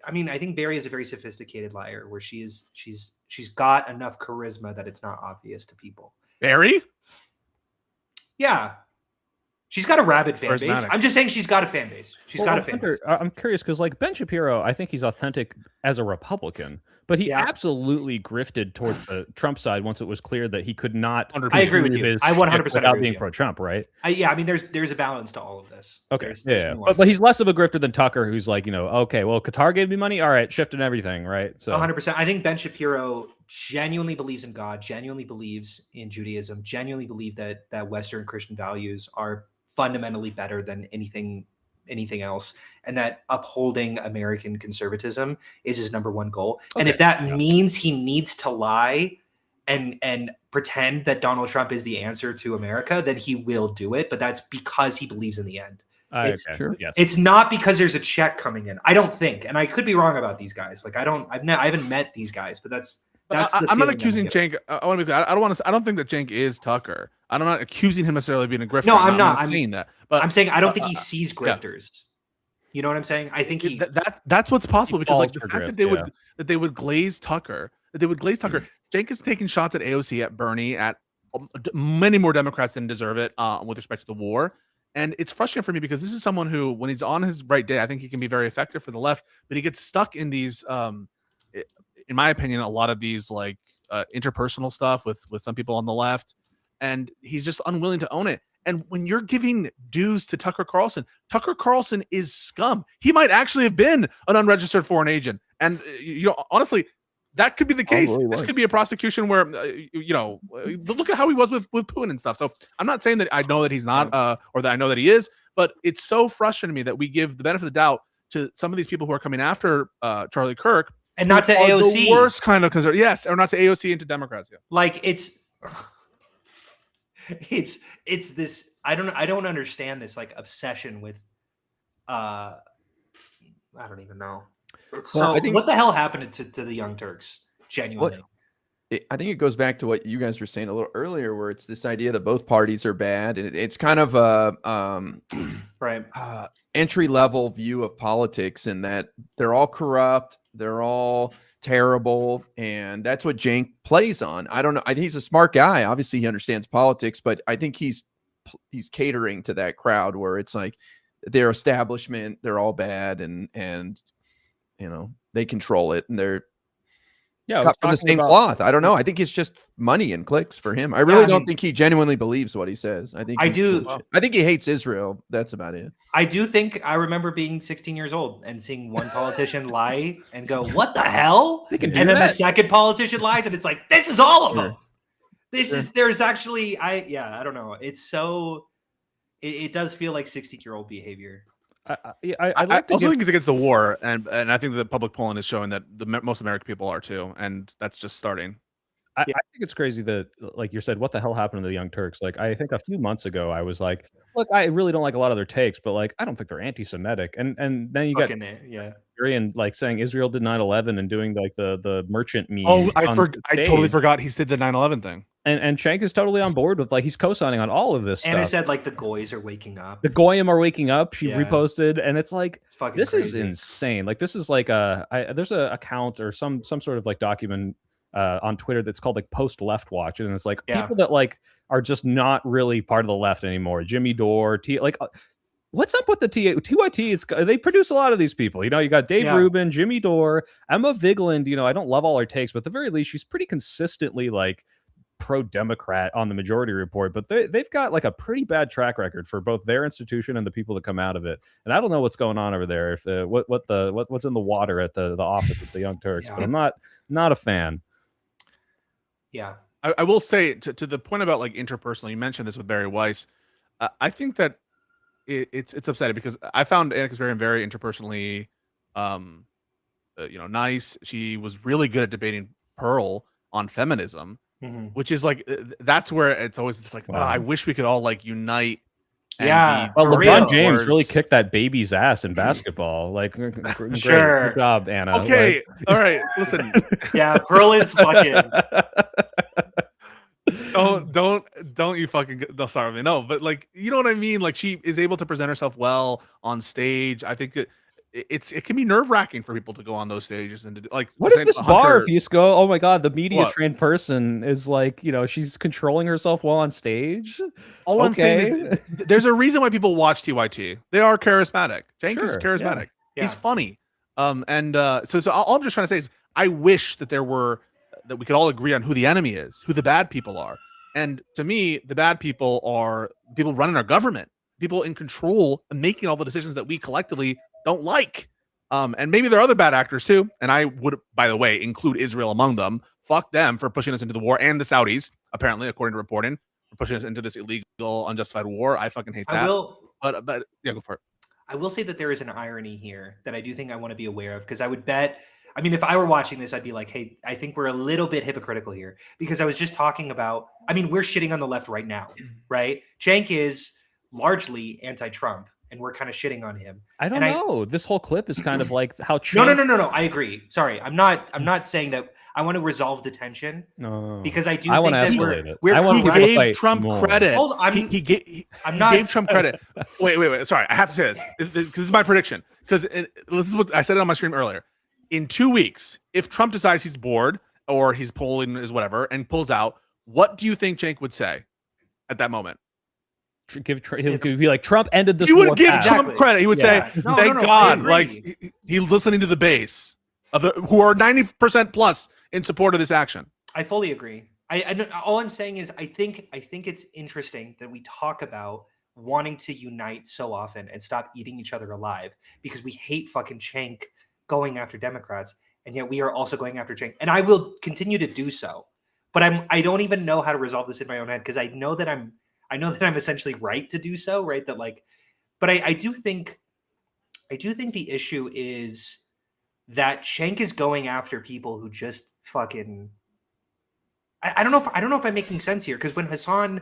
I mean, I think Barry is a very sophisticated liar, where she's got enough charisma that it's not obvious to people. Barry? Yeah. She's got a rabid fan base. I'm just saying she's got a fan base. She's got a fan base. I'm curious because, like, Ben Shapiro, I think he's authentic as a Republican, but he absolutely grifted towards the Trump side once it was clear that he could not. I agree with you. I 100% without being pro-Trump, right? I mean, there's a balance to all of this. Okay, there's but he's less of a grifter than Tucker, who's like, okay, well, Qatar gave me money, all right, shifting everything, right? So 100%. I think Ben Shapiro genuinely believes in God, genuinely believes in Judaism, genuinely believe that Western Christian values are fundamentally better than anything else, and that upholding American conservatism is his number one goal. Okay. And if that means he needs to lie and pretend that Donald Trump is the answer to America, then he will do it. But that's because he believes in the end. It's not because there's a check coming in. I don't think, and I could be wrong about these guys. Like, I haven't met these guys, but that's I'm not accusing Cenk. I want to be clear. I don't think that Cenk is Tucker. I'm not accusing him necessarily of being a grifter. No, I'm not. I'm saying that. But I'm saying I don't think he sees grifters. Yeah. You know what I'm saying? I think that's what's possible, because, like, the fact that they would glaze Tucker, Cenk is taking shots at AOC, at Bernie, at many more Democrats than deserve it with respect to the war. And it's frustrating for me because this is someone who, when he's on his right day, I think he can be very effective for the left, but he gets stuck in these in my opinion, a lot of these, like, interpersonal stuff with some people on the left, and he's just unwilling to own it. And when you're giving dues to Tucker Carlson is scum. He might actually have been an unregistered foreign agent, and honestly, that could be the case. This could be a prosecution where look at how he was with Putin and stuff. So I'm not saying that I know that he's not, or that I know that he is, But it's so frustrating to me that we give the benefit of the doubt to some of these people who are coming after Charlie Kirk, and not to who are AOC. the worst kind of concern. Yes, or not to AOC and to Democrats. Yeah. Like it's this. I don't understand this like obsession with. I don't even know. So what the hell happened to the Young Turks? Genuinely. I think it goes back to what you guys were saying a little earlier, where it's this idea that both parties are bad, and it's kind of a right entry level view of politics, in that they're all corrupt, they're all terrible, and that's what Cenk plays on. I don't know. I think he's a smart guy. Obviously, he understands politics, but I think he's catering to that crowd where it's like their establishment, they're all bad, and you know they control it, and they're cut from the same cloth. I don't know. I think it's just money and clicks for him. I really don't think he genuinely believes what he says. I think I think he hates Israel. That's about it. I do think I remember being 16 years old and seeing one politician lie and go, "What the hell?" And then the second politician lies, and it's like, "This is all of them." There's actually I don't know. It's so it does feel like 60-year-old behavior. I also think it's against the war, and I think the public polling is showing that most American people are too, and that's just starting. I think it's crazy that, like you said, what the hell happened to the Young Turks? Like, I think a few months ago, I was like, look, I really don't like a lot of their takes, but like, I don't think they're anti-Semitic. And then you got and like saying Israel did 9/11 and doing like the merchant meme. Oh, I totally forgot he did the 9/11 thing. And Cenk is totally on board with, like, he's co-signing on all of this stuff. And it said like the goys are waking up. The goyim are waking up. She reposted, and it's like, this crazy. is insane. Like, this is like there's a account or some sort of like document on Twitter that's called like Post Left Watch, and it's like people that like are just not really part of the left anymore. Jimmy Dore, what's up with the TYT? They produce a lot of these people. You know, you got Dave Rubin, Jimmy Dore, Emma Vigeland. You know, I don't love all her takes, but at the very least, she's pretty consistently like pro-Democrat on the Majority Report, but they've got like a pretty bad track record for both their institution and the people that come out of it. And I don't know what's going on over there, if what's in the water at the office with the Young Turks, but I'm not a fan. Yeah, I will say to the point about like interpersonal. You mentioned this with Barry Weiss. I think that it's upsetting because I found Anna Kasparian very interpersonally, nice. She was really good at debating Pearl on feminism. Which is like that's where it's always just like, I wish we could all like unite. Well, LeBron James really kicked that baby's ass in basketball. Like, great job, Anna. Okay, all right. Listen, Pearl is fucking. Don't you fucking don't start with me. No, but like, you know what I mean. Like, she is able to present herself well on stage. I think it can be nerve-wracking for people to go on those stages and to do, like, what is this bar, Pisco? Oh my god, the media trained person is like, she's controlling herself while on stage. All I'm saying is there's a reason why people watch TYT. They are charismatic. Cenk is charismatic. He's funny. So all I'm just trying to say is I wish that that we could all agree on who the enemy is, who the bad people are. And to me, the bad people are people running our government, people in control and making all the decisions that we collectively don't like. And maybe there are other bad actors too. And I would, by the way, include Israel among them. Fuck them for pushing us into the war, and the Saudis, apparently, according to reporting, for pushing us into this illegal, unjustified war. I fucking hate that. But yeah, go for it. I will say that there is an irony here that I do think I want to be aware of, because I would bet, I mean, if I were watching this, I'd be like, hey, I think we're a little bit hypocritical here, because I was just talking about, I mean, we're shitting on the left right now, right? Cenk is largely anti-Trump, and we're kind of shitting on him. I don't know. This whole clip is kind of like how Cenk... No. I agree. Sorry, I'm not saying that. I want to resolve the tension because I do think that he gave Trump credit. Hold on, he gave Trump credit. Wait. Sorry, I have to say this because this is my prediction. Because this is what I said it on my stream earlier. In 2 weeks, if Trump decides he's bored or he's polling is whatever and pulls out, what do you think Cenk would say at that moment? He'll be like, Trump ended this. He would give Trump credit. He would say, "Thank God!" Like he's listening to the base of who are 90% plus in support of this action. I fully agree. All I'm saying is I think it's interesting that we talk about wanting to unite so often and stop eating each other alive because we hate fucking Cenk going after Democrats, and yet we are also going after Cenk, and I will continue to do so. But I don't even know how to resolve this in my own head, because I know that I'm essentially right to do so, right? That like But I do think the issue is that Cenk is going after people who just fucking. I don't know if I'm making sense here, because when Hassan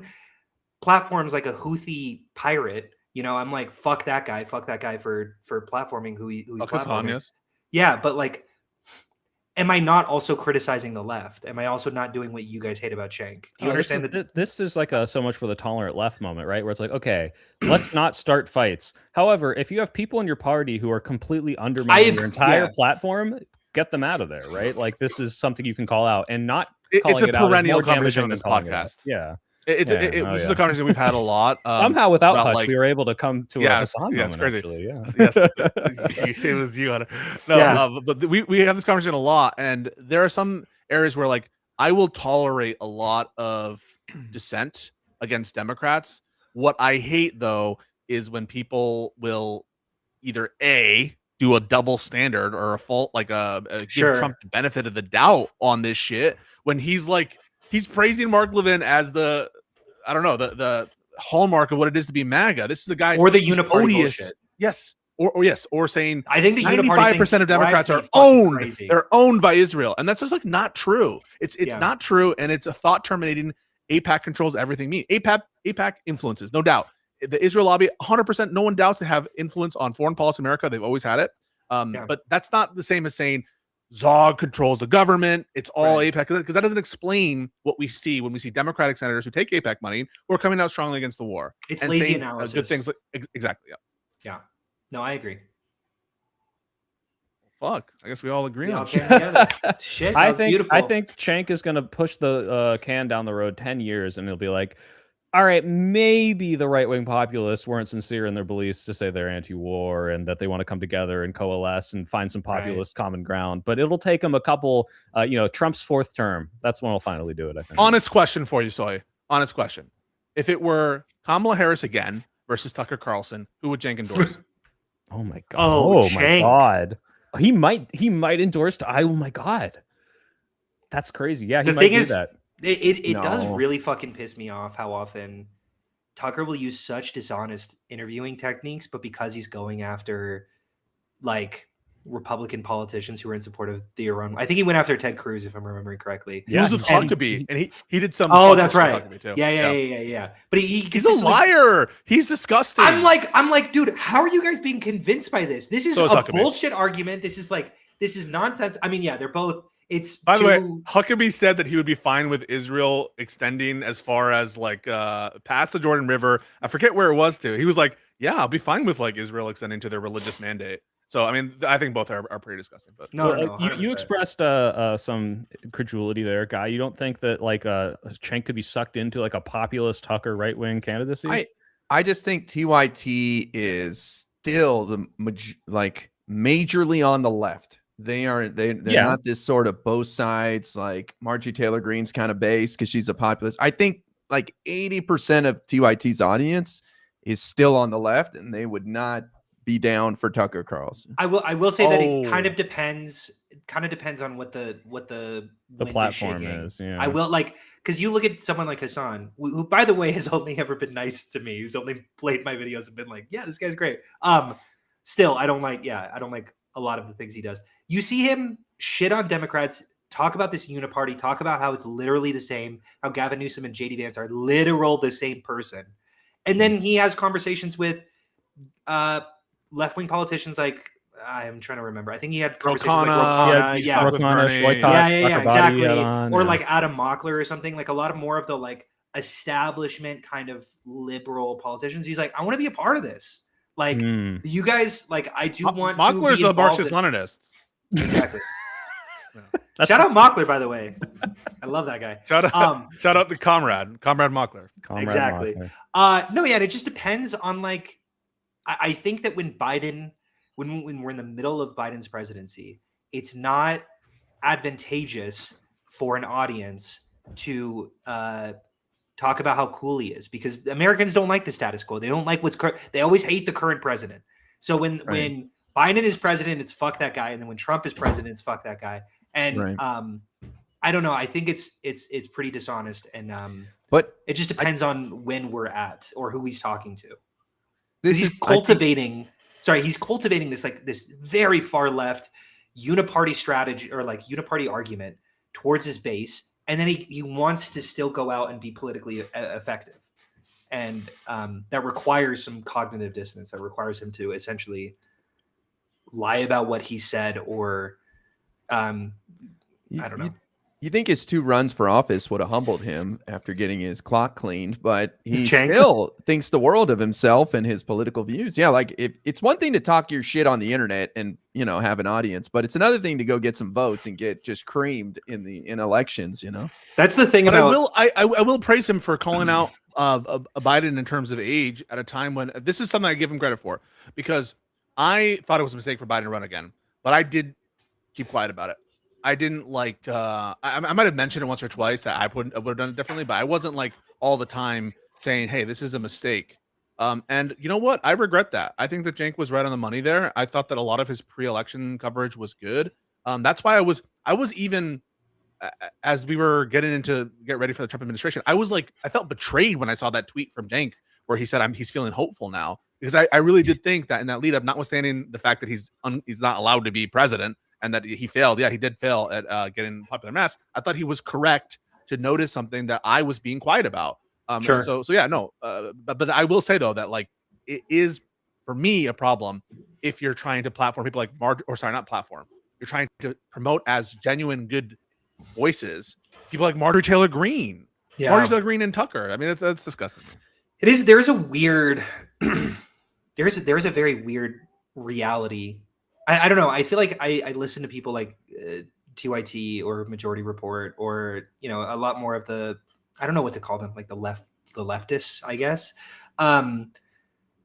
platforms like a Houthi pirate, I'm like, fuck that guy for platforming who he's platforming. Yes. Yeah, but like, am I not also criticizing the left? Am I also not doing what you guys hate about Cenk? Do you understand that? This is like a so much for the tolerant left moment, right? Where it's like, okay, let's not start fights. However, if you have people in your party who are completely undermining your entire platform, get them out of there, right? Like, this is something you can call out, and not calling it's a it out perennial is more conversation on damaging this than calling it out. podcast. Yeah. This is a conversation we've had a lot. Somehow, without about, Hutch, like, we were able to come to a Hassan it's moment. crazy. Actually, yeah. Yes, it was you. No, but we have this conversation a lot, and there are some areas where, like, I will tolerate a lot of dissent against Democrats. What I hate, though, is when people will either do a double standard or a fault, like give Trump the benefit of the doubt on this shit, when he's praising Mark Levin as the hallmark of what it is to be MAGA. This is the guy, or the uniparty bullshit. Yes. Or saying, I think the 95% of Democrats are owned. Crazy. They're owned by Israel, and that's just like not true. It's not true, and it's a thought terminating. AIPAC controls everything. AIPAC influences, no doubt. The Israel lobby, 100%. No one doubts they have influence on foreign policy in America. They've always had it. But that's not the same as saying Zog controls the government. It's all AIPAC, because that doesn't explain what we see when we see Democratic senators who take AIPAC money who are coming out strongly against the war. It's lazy analysis. Good things. Exactly. Yeah. No, I agree. Fuck. I guess we all agree on that. Shit, I think Cenk is going to push the can down the road 10 years, and he'll be like, all right, maybe the right-wing populists weren't sincere in their beliefs to say they're anti-war and that they want to come together and coalesce and find some populist common ground. But it'll take them a couple, Trump's fourth term. That's when he'll finally do it, I think. Honest question for you, Soy. Honest question. If it were Kamala Harris again versus Tucker Carlson, who would Cenk endorse? Oh my god! Oh my god! He might endorse. Oh my god! That's crazy. Yeah, he might do that. It does really fucking piss me off how often Tucker will use such dishonest interviewing techniques, but because he's going after like Republican politicians who are in support of the Iran. I think he went after Ted Cruz, if I'm remembering correctly. Yeah, he was with Huckabee, and he did some. Oh, that's right. Yeah. But he's a liar. He's disgusting. I'm like, dude, how are you guys being convinced by this? This is a bullshit argument. This is nonsense. I mean, yeah, they're both. By the way, Huckabee said that he would be fine with Israel extending as far as like past the Jordan River. I forget where it was to. He was like, "Yeah, I'll be fine with like Israel extending to their religious mandate." So I mean, I think both are pretty disgusting. But no, you expressed some credulity there, Guy. You don't think that like Cenk could be sucked into like a populist Tucker right wing candidacy? I just think TYT is still the majorly on the left. They're not this sort of both sides like Marjorie Taylor Greene's kind of base because she's a populist. I think like 80% of TYT's audience is still on the left, and they would not be down for Tucker Carlson. I will say that it kind of depends. It kind of depends on what the platform is. Yeah. I will because you look at someone like Hassan, who by the way has only ever been nice to me, who's only played my videos and been like, yeah, this guy's great. Still, I don't like a lot of the things he does. You see him shit on Democrats, talk about this uniparty, talk about how it's literally the same, how Gavin Newsom and JD Vance are literal the same person. And then he has conversations with left-wing politicians like, I'm trying to remember. I think he had conversations with Ro exactly. Or like Adam Mockler or something, like a lot of more of the like establishment kind of liberal politicians. He's like, I want to be a part of this. Like you guys, like I do want Mockler's to be a Marxist-Leninist. Exactly. Shout out Mockler, by the way. I love that guy. Shout out to Comrade Mockler. Exactly. No, yeah, and it just depends on like I think that when we're in the middle of Biden's presidency, it's not advantageous for an audience to talk about how cool he is, because Americans don't like the status quo. They don't like what's current. They always hate the current president. So when Biden is president, it's fuck that guy, and then when Trump is president, it's fuck that guy. And I don't know. I think it's pretty dishonest, and but it just depends on when we're at or who he's talking to. Because this he's cultivating. He's cultivating this this very far left uniparty strategy or uniparty argument towards his base, and then he wants to still go out and be politically effective, and that requires some cognitive dissonance. That requires him to essentially lie about what he said, or I don't know. You think his 2 runs for office would have humbled him after getting his clock cleaned, but he Cenk? still thinks the world of himself and his political views. Yeah, like it's one thing to talk your shit on the internet and have an audience, but it's another thing to go get some votes and get just creamed in elections. That's the thing But about. I will praise him for calling out Biden in terms of age at a time when this is something I give him credit for, because I thought it was a mistake for Biden to run again, but I did keep quiet about it. I didn't I might have mentioned it once or twice that I would have done it differently, but I wasn't all the time saying, hey, this is a mistake. And you know what? I regret that. I think that Cenk was right on the money there. I thought that a lot of his pre-election coverage was good. That's why I was even, as we were get ready for the Trump administration, I felt betrayed when I saw that tweet from Cenk where he said he's feeling hopeful now, because I really did think that in that lead up, notwithstanding the fact that he's not allowed to be president, and that he failed. Yeah, he did fail at getting popular mass. I thought he was correct to notice something that I was being quiet about. Sure. So yeah, no. But I will say though that it is for me a problem if you're trying to platform people like not platform. You're trying to promote as genuine good voices people like Marjorie Taylor Greene, Marjorie Taylor Greene and Tucker. I mean, that's disgusting. It is. There's a weird. there's a very weird reality. I don't know. I feel like I listen to people like TYT or Majority Report, or a lot more of the, I don't know what to call them, like the leftists, I guess. And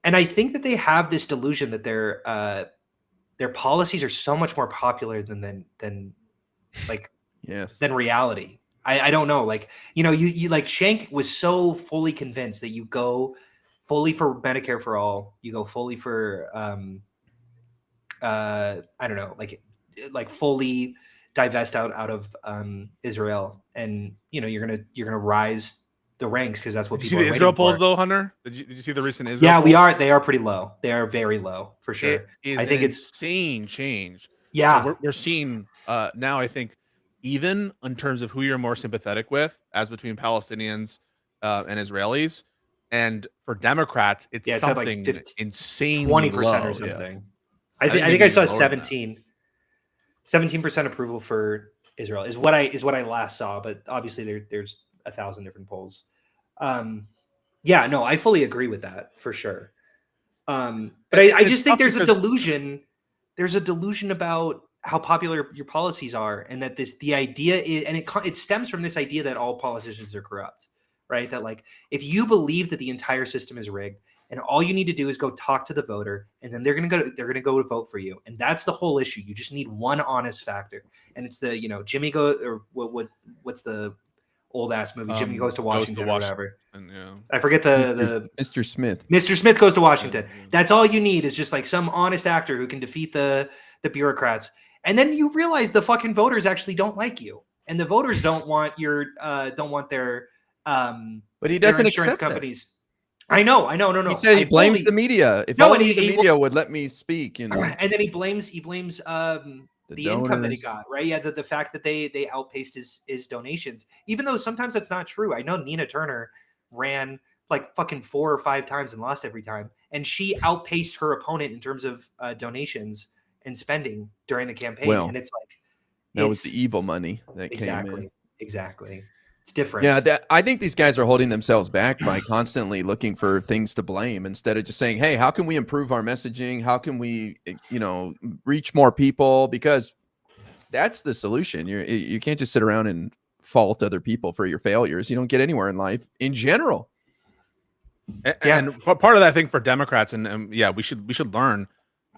I think that they have this delusion that their policies are so much more popular than Yes. than reality. I don't know. You like Cenk was so fully convinced that you go fully for Medicare for all, you go fully for I don't know, like fully divest out of Israel, and you're gonna rise the ranks, because that's what Did people you see are the Israel waiting polls for. though, Hunter? Did you see the recent Israel? Yeah, polls? they are pretty low. They are very low for sure. It is I think an it's insane change. yeah. So we're seeing now, I think, even in terms of who you're more sympathetic with, as between Palestinians and Israelis, and for Democrats, it's It's at like something 15, insanely 20% low. or something. Yeah. I think maybe I saw even lower than that. 17% approval for Israel is what I last saw, but obviously there's 1,000 different polls. Yeah, no, I fully agree with that for sure. But I just think there's a delusion. There's a delusion about how popular your policies are, and that the idea is, and it stems from this idea that all politicians are corrupt, right? That if you believe that the entire system is rigged, and all you need to do is go talk to the voter, and then they're gonna go vote for you, and that's the whole issue. You just need one honest factor, and it's the Jimmy or what's the old ass movie? Jimmy Goes to Washington or whatever. And, yeah. I forget the Mr. Smith. Mr. Smith Goes to Washington. That's all you need, is just some honest actor who can defeat the bureaucrats, and then you realize the fucking voters actually don't like you, and the voters don't want their But he doesn't their insurance accept companies. No. He said he blames the media. If only the media would let me speak, and then he blames the income that he got, right? Yeah, the fact that they outpaced his donations, even though sometimes that's not true. I know Nina Turner ran fucking 4 or 5 times and lost every time, and she outpaced her opponent in terms of donations and spending during the campaign. Well, and it's that was the evil money that came in. Exactly. It's different. Yeah, I think these guys are holding themselves back by constantly looking for things to blame, instead of just saying, hey, how can we improve our messaging? How can we, reach more people? Because that's the solution. You can't just sit around and fault other people for your failures. You don't get anywhere in life in general. And part of that, I think, for Democrats, and yeah, we should learn.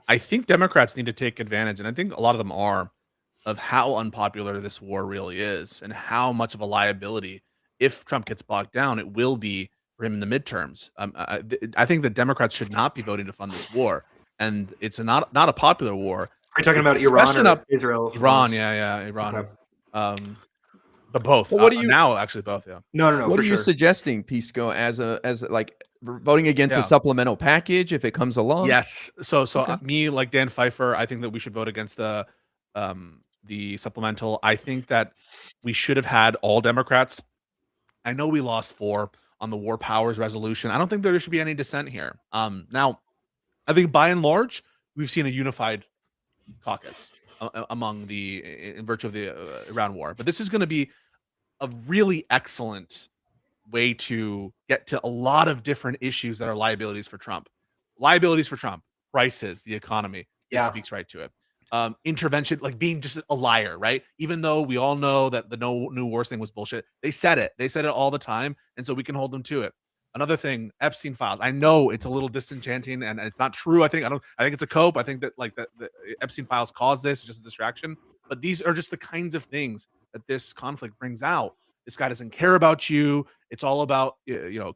I think Democrats need to take advantage, and I think a lot of them are, of how unpopular this war really is, and how much of a liability, if Trump gets bogged down, it will be for him in the midterms. I think that Democrats should not be voting to fund this war, and it's not a popular war. Are you talking about Iran or Israel? Iran, yeah, Iran. Okay. But both. Well, what do you now? Actually, both. Yeah. No. What for are you sure. suggesting, Pisco, as voting against Yeah. a supplemental package if it comes along? Yes. So Okay. me, like Dan Pfeiffer, I think that we should vote against the supplemental. I think that we should have had all Democrats. I know we lost 4 on the War Powers resolution. I don't think there should be any dissent here. Now, I think by and large, we've seen a unified caucus among in virtue of the Iran war. But this is going to be a really excellent way to get to a lot of different issues that are liabilities for Trump. Liabilities for Trump, prices, the economy. This speaks right to it. Intervention, like being just a liar, right? Even though we all know that the no new wars thing was bullshit, they said it. They said it all the time, and so we can hold them to it. Another thing, Epstein files. I know it's a little disenchanting, and it's not true. I think it's a cope. I think that like the Epstein files caused this, just a distraction. But these are just the kinds of things that this conflict brings out. This guy doesn't care about you. It's all about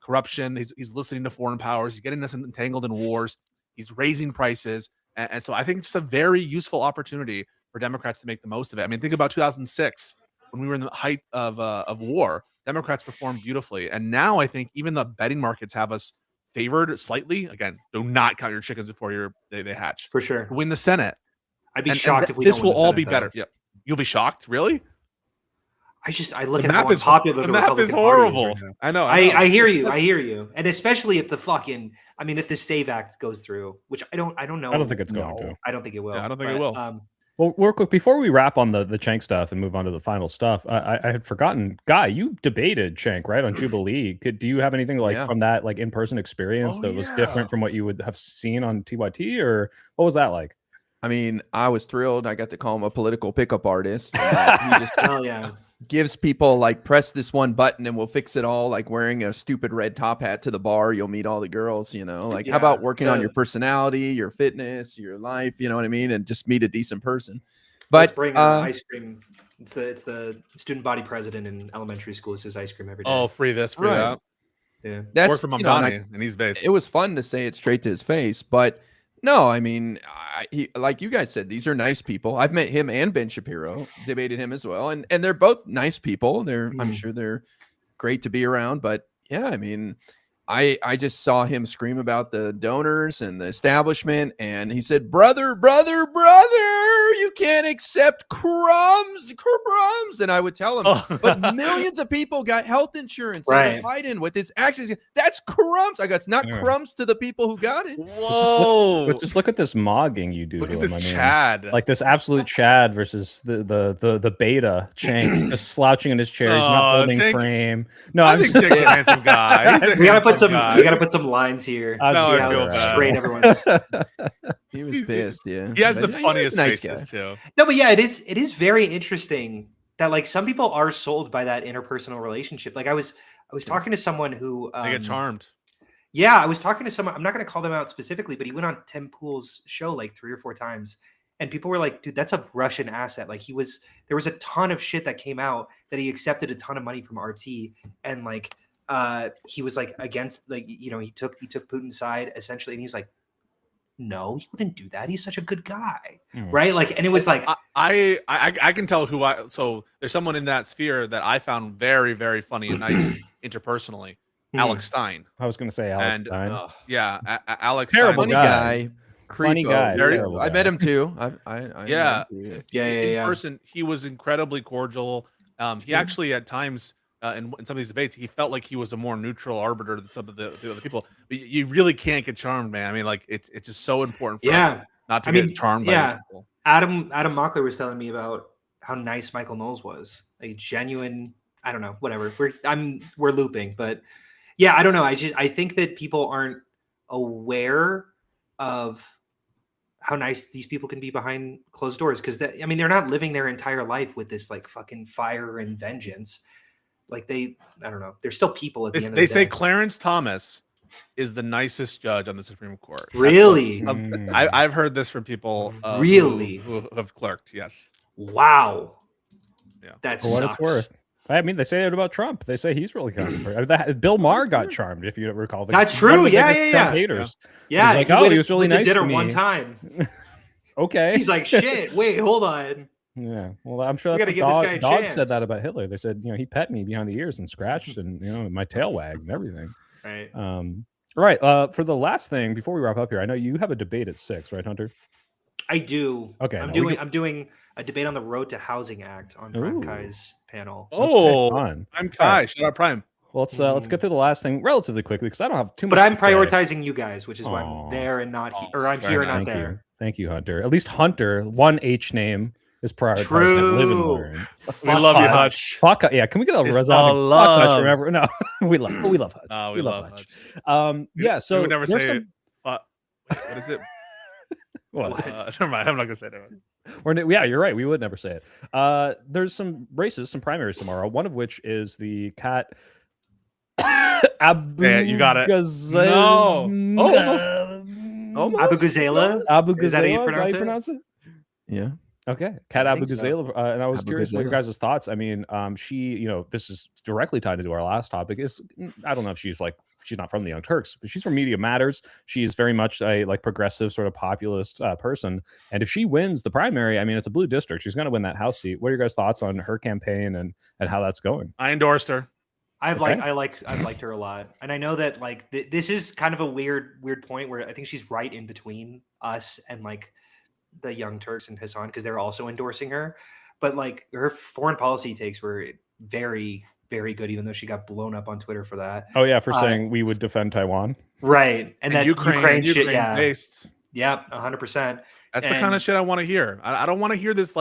corruption. He's listening to foreign powers. He's getting us entangled in wars. He's raising prices. And so I think it's just a very useful opportunity for Democrats to make the most of it. I mean, think about 2006 when we were in the height of war. Democrats performed beautifully, and now I think even the betting markets have us favored slightly. Again, do not count your chickens before they hatch. For sure, to win the Senate. I'd be shocked if we. This don't will win the all Senate, be better. though. Yeah, you'll be shocked. Really? I look The at map how is unpopular the the map is Republican Party horrible. right now. I know. I hear you. I hear you. And especially if if the SAVE Act goes through, which I don't know. I don't think it's going to. I don't think it will. Yeah, I don't think it will. Well, real quick, before we wrap on the Cenk stuff and move on to the final stuff, I had forgotten, Guy, you debated Cenk, right, on Jubilee. Do you have anything from that in-person experience that was different from what you would have seen on TYT, or what was that like? I mean, I was thrilled. I got to call him a political pickup artist. He just gives people press this one button and we'll fix it all. Like wearing a stupid red top hat to the bar, you'll meet all the girls. How about working on your personality, your fitness, your life? You know what I mean? And just meet a decent person. But let's bring ice cream. It's the student body president in elementary school. It says ice cream every day. Oh, free this, free that. Yeah, that's from Mamdani, and he's based. It was fun to say it straight to his face, but. No, I mean, like you guys said, these are nice people. I've met him and Ben Shapiro, debated him as well, and they're both nice people. I'm sure they're great to be around. But yeah, I mean, I just saw him scream about the donors and the establishment, and he said, "Brother, brother, brother, you can't accept crumbs." And I would tell him, but millions of people got health insurance. Right. Biden with his actions, that's crumbs. I go, it's not crumbs to the people who got it. Whoa! But just look at this mogging you do. Look to at him. this Chad. Like this absolute Chad versus the beta Cenk, just slouching in his chair. He's not holding frame. No, I think Cenk's a handsome guy. We gotta put some lines here. I feel bad. Straight everyone's. He was pissed. Yeah, he has the funniest faces too. No, but yeah, it is very interesting that some people are sold by that interpersonal relationship. Like I was talking to someone who they get charmed. Yeah, I was talking to someone. I'm not going to call them out specifically, but he went on Tim Pool's show 3 or 4 times, and people were like, "Dude, that's a Russian asset." There was a ton of shit that came out that he accepted a ton of money from RT, and he was against he took Putin's side essentially, and he's like, no, he wouldn't do that. He's such a good guy, right? And it was I can tell who so there's someone in that sphere that I found very, very funny and nice interpersonally. Alex Stein. I was going to say Alex Stein. Yeah, Alex Terrible Stein. guy. Funny guy. I met him too. Yeah. In person, he was incredibly cordial. He actually at times in some of these debates, he felt like he was a more neutral arbiter than some of the other people. But you really can't get charmed, man. I mean, it's just so important for us not to get charmed by people. Adam Mockler was telling me about how nice Michael Knowles was. Genuine, I don't know, whatever. We're looping, but yeah, I don't know. I think that people aren't aware of how nice these people can be behind closed doors, because they're not living their entire life with this fucking fire and vengeance. I don't know. There's still people at the end of the day. They say Clarence Thomas is the nicest judge on the Supreme Court. Really? I've heard this from people really who have clerked. Yes. Wow. Yeah. That's for what it's worth. I mean, they say it about Trump. They say he's really charmed. Bill Maher got charmed, if you recall. That's true. Yeah. Haters. Yeah. He was really nice to me. One time. Okay. He's like, shit. Wait, hold on. Yeah, well, I'm sure that's what Dog said that about Hitler. They said, he pet me behind the ears and scratched, and my tail wagged and everything. Right. All right. For the last thing before we wrap up here, I know you have a debate at 6, right, Hunter? I do. Okay, I'm no, we I'm doing a debate on the Road to Housing Act on Prime Ooh. Kai's panel. Oh, fun. I'm All Kai. right. Shout out Prime. Well, let's get through the last thing relatively quickly because I don't have too much. But I'm to say. prioritizing you guys, which is why Aw. I'm there and not here, Oh, or I'm very here and nice. not Thank there. you. Thank you, Hunter. At least Hunter, one H name is prioritized. And live and True. learn. We love you, Hutch. Hutch. Fuck, yeah. Can we get a It's resounding all fuck Hutch? love. Remember? No, we love Hutch. We love Hutch. Yeah. So we would never there's say. some. Wait, what is it? What? Never mind. I'm not gonna say that. Yeah, you're right. We would never say it. There's some races, some primaries tomorrow. One of which is the cat. Abu Yeah, you got it. Gazelle. Almost. Abu Gazela. Abu Is that how you Gazelle, is how you pronounce pronounce it? Yeah. Okay, Cat I Abu think so. Gazela, and I was Abu curious what your Gazela. guys' thoughts. I mean, she, this is directly tied into our last topic. Is I don't know if she's not from the Young Turks, but she's from Media Matters. She's very much a progressive sort of populist person, and if she wins the primary, I mean, it's a blue district. She's going to win that House seat. What are your guys' thoughts on her campaign and how that's going? I endorsed her. I've Okay. liked her a lot, and I know that this is kind of a weird point where I think she's right in between us and the Young Turks and Hassan because they're also endorsing her, but her foreign policy takes were very, very good, even though she got blown up on Twitter for that. Oh yeah, for saying we would defend Taiwan, right? And that Ukraine shit, yeah, based. Yep, 100%. That's the kind of shit I want to hear. I don't want to hear this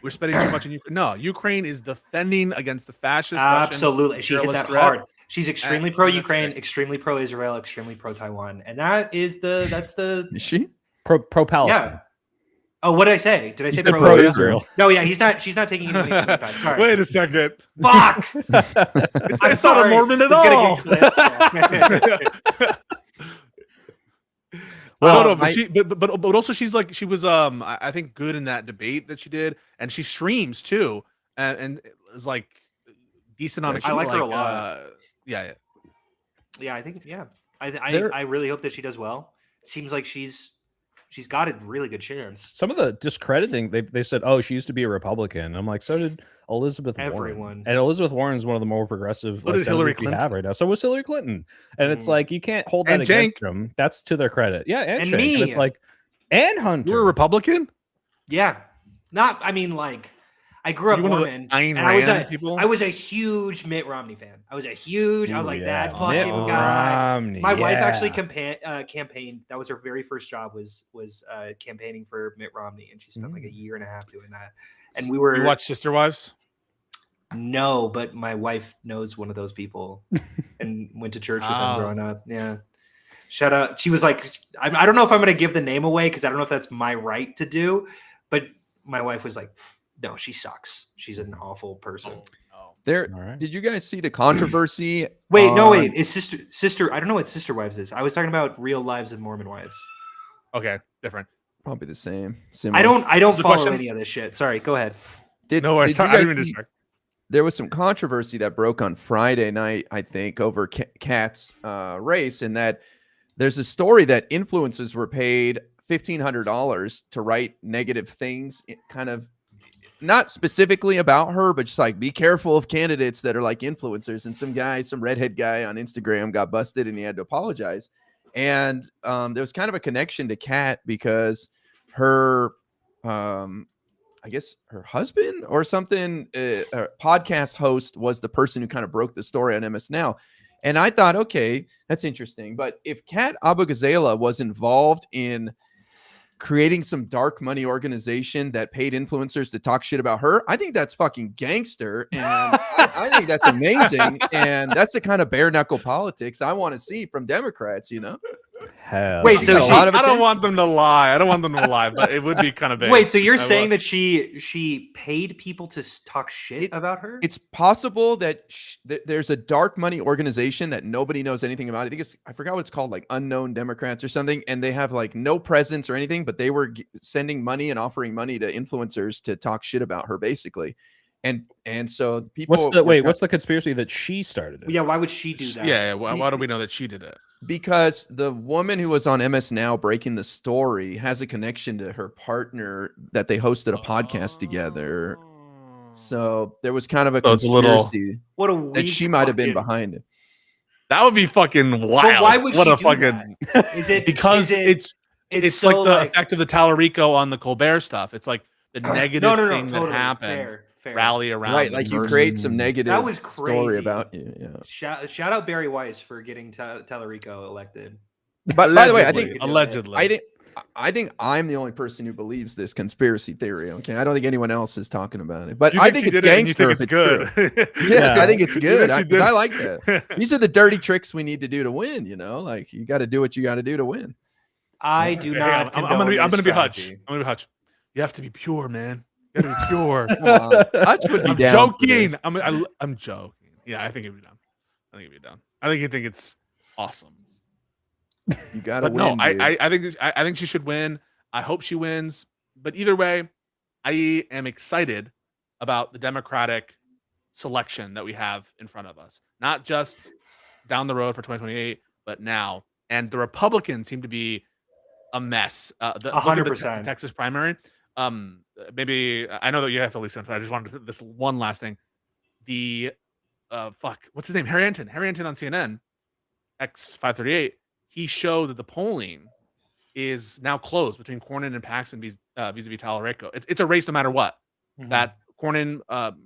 we're spending too much in Ukraine. No, Ukraine is defending against the fascist. Absolutely, she hit that hard. She's extremely pro Ukraine, sick. extremely pro Israel, extremely pro Taiwan, and that's the Is she? pro Palestine. yeah. Oh, what did I say? Did I say said pro pro Israel? Israel. No, yeah, she's not taking anything from that. Sorry. Wait a second. Fuck. I'm It's not a sorry. Mormon at It's gonna all. get clipped. Well, no, I- but also she was I think good in that debate that she did, and she streams too, and is decent on. I like her a lot. Yeah. Yeah, I think I really hope that she does well. Seems like she's got a really good chance. Some of the discrediting, they said, oh, she used to be a Republican. I'm like, so did Elizabeth Warren. Everyone. And Elizabeth Warren is one of the more progressive So did Hillary senators we have Clinton. right now. So was Hillary Clinton. And it's like, you can't hold that And against Cenk. them. That's to their credit. Yeah, and And Cenk. me. It's and Hunter. You were a Republican. Yeah, I grew up You one of the Mormon, Ayn and I was Rand people? I was a huge Mitt Romney fan. I was like that Mitt fucking guy. Romney, My wife yeah. actually campaigned. That was her very first job was campaigning for Mitt Romney, and she spent like a year and a half doing that. And we were You watch Sister Wives? no, but my wife knows one of those people and went to church with Oh. them growing up. Yeah. Shout out. She was like, I don't know if I'm going to give the name away because I don't know if that's my right to do, but my wife was like, no, she sucks. She's an awful person. There. All right. Did you guys see the controversy? Wait, no, on- wait. Is sister? I don't know what Sister Wives is. I was talking about Real Lives of Mormon Wives. Okay, different. Probably the same. Similar. I don't the follow question? any of this shit. Sorry, go ahead. No worries. did Sorry, you I guys didn't mean to see- start. There was some controversy that broke on Friday night, I think, over Kat's race, and that there's a story that influencers were paid $1,500 to write negative things, kind of not specifically about her, but just be careful of candidates that are like influencers. And some redhead guy on Instagram got busted and he had to apologize. And there was kind of a connection to Kat because her, I guess her husband or something, podcast host was the person who kind of broke the story on MS Now. And I thought, okay, that's interesting. But if Kat Abu Gazela was involved in creating some dark money organization that paid influencers to talk shit about her, I think that's fucking gangster. And I think that's amazing. And that's the kind of bare knuckle politics I want to see from Democrats, Hell Wait, yeah. so got a she- lot of I don't attention. want them to lie. I don't want them to lie, but it would be kind of big. Wait, so you're I saying will- that she paid people to talk shit about her? It's possible that there's a dark money organization that nobody knows anything about. I forgot what it's called, like Unknown Democrats or something. And they have no presence or anything, but they were sending money and offering money to influencers to talk shit about her, basically. And so people. What's the conspiracy that she started it? Yeah, why would she do that? Yeah. Why do we know that she did it? Because the woman who was on MS Now breaking the story has a connection to her partner that they hosted a podcast together. So there was kind of a So it's a little- conspiracy What a that weak she might have been fucking- behind it. That would be fucking wild. But why would what she a do fucking that? Is it because is it's so like the effect of the Tallarico on the Colbert stuff. It's like the negative no, thing totally. that happened Fair. rally around Right, the like you person. create some negative That was story crazy. about you. Yeah. Shout out Barry Weiss for getting Tallarico elected. But by the way, I think allegedly. I think I'm the only person who believes this conspiracy theory. Okay, I don't think anyone else is talking about it. But You I think she it's did it and you gangster think if it's good. true. Yeah, I think it's You good. think she did I it. like that. These are the dirty tricks we need to do to win. You know, like you got to do what you got to do to win. I do Okay, not. I'm gonna be Hutch. strategy. I'm gonna be Hutch. You have to be pure, man. You have to be pure. Come on. Hutch would be I'm down for joking. this. I'm joking. Yeah, I think it'd be done. I think you think it's awesome. You got to But win. no, I think she should win. I hope she wins. But either way, I am excited about the Democratic selection that we have in front of us. Not just down the road for 2028, but now. And the Republicans seem to be a mess. 100%. Texas primary. Maybe I know that you have to listen. I just wanted to, this one last thing. The what's his name? Harrington on CNN, X538. He showed that the polling is now closed between Cornyn and Paxton vis-a-vis Tallarico. It's a race no matter what. Mhm. That Cornyn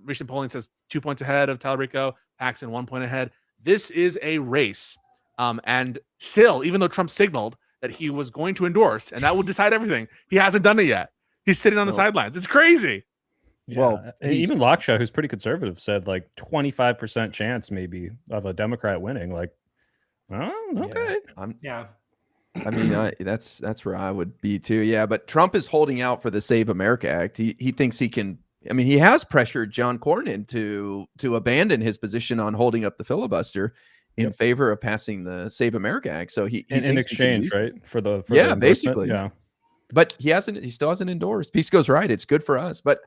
recent polling says 2 points ahead of Tallarico, Paxton 1 point ahead. This is a race. And still, even though Trump signaled that he was going to endorse and that would decide everything, he hasn't done it yet. He's sitting on the sidelines. It's crazy. Yeah. Well, even Laksha, who's pretty conservative, said like 25% chance maybe of a Democrat winning. Like, oh, okay. Yeah. I mean, that's where I would be too. Yeah, but Trump is holding out for the Save America Act. He thinks he can. I mean, he has pressured John Cornyn to abandon his position on holding up the filibuster in favor of passing the Save America Act. So he in exchange, right, for the basically. Yeah. But he still hasn't endorsed. Pisco's right. It's good for us. But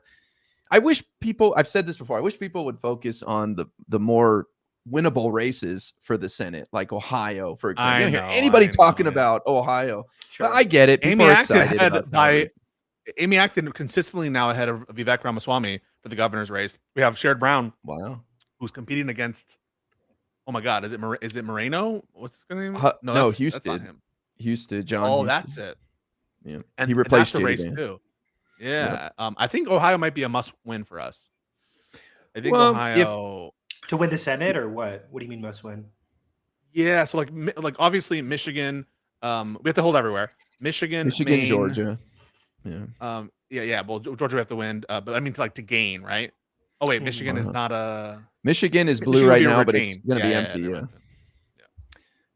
I wish people, I've said this before, I wish people would focus on the more winnable races for the Senate, like Ohio, for example. You don't hear anybody talking about Ohio. Sure. But I get it. People Amy are Acton excited about that. Amy Acton consistently now ahead of Vivek Ramaswamy for the governor's race. We have Sherrod Brown, Wow, who's competing against. Oh my God, is it Moreno? What's his name? No, Houston. That's not him. Houston, John. Oh, Houston. that's it. Yeah, And he replaced that's a race JD. too. Yeah, I think Ohio might be a must-win for us. I think Well, Ohio To win the Senate or what? What do you mean must win? Yeah, so like obviously Michigan. We have to hold everywhere. Michigan, Maine, Georgia. Yeah. Yeah. Well, Georgia we have to win, but I mean to gain, right? Oh wait, Michigan is not a. Michigan is blue Michigan will right be now, but it's retained. going to be empty. Yeah.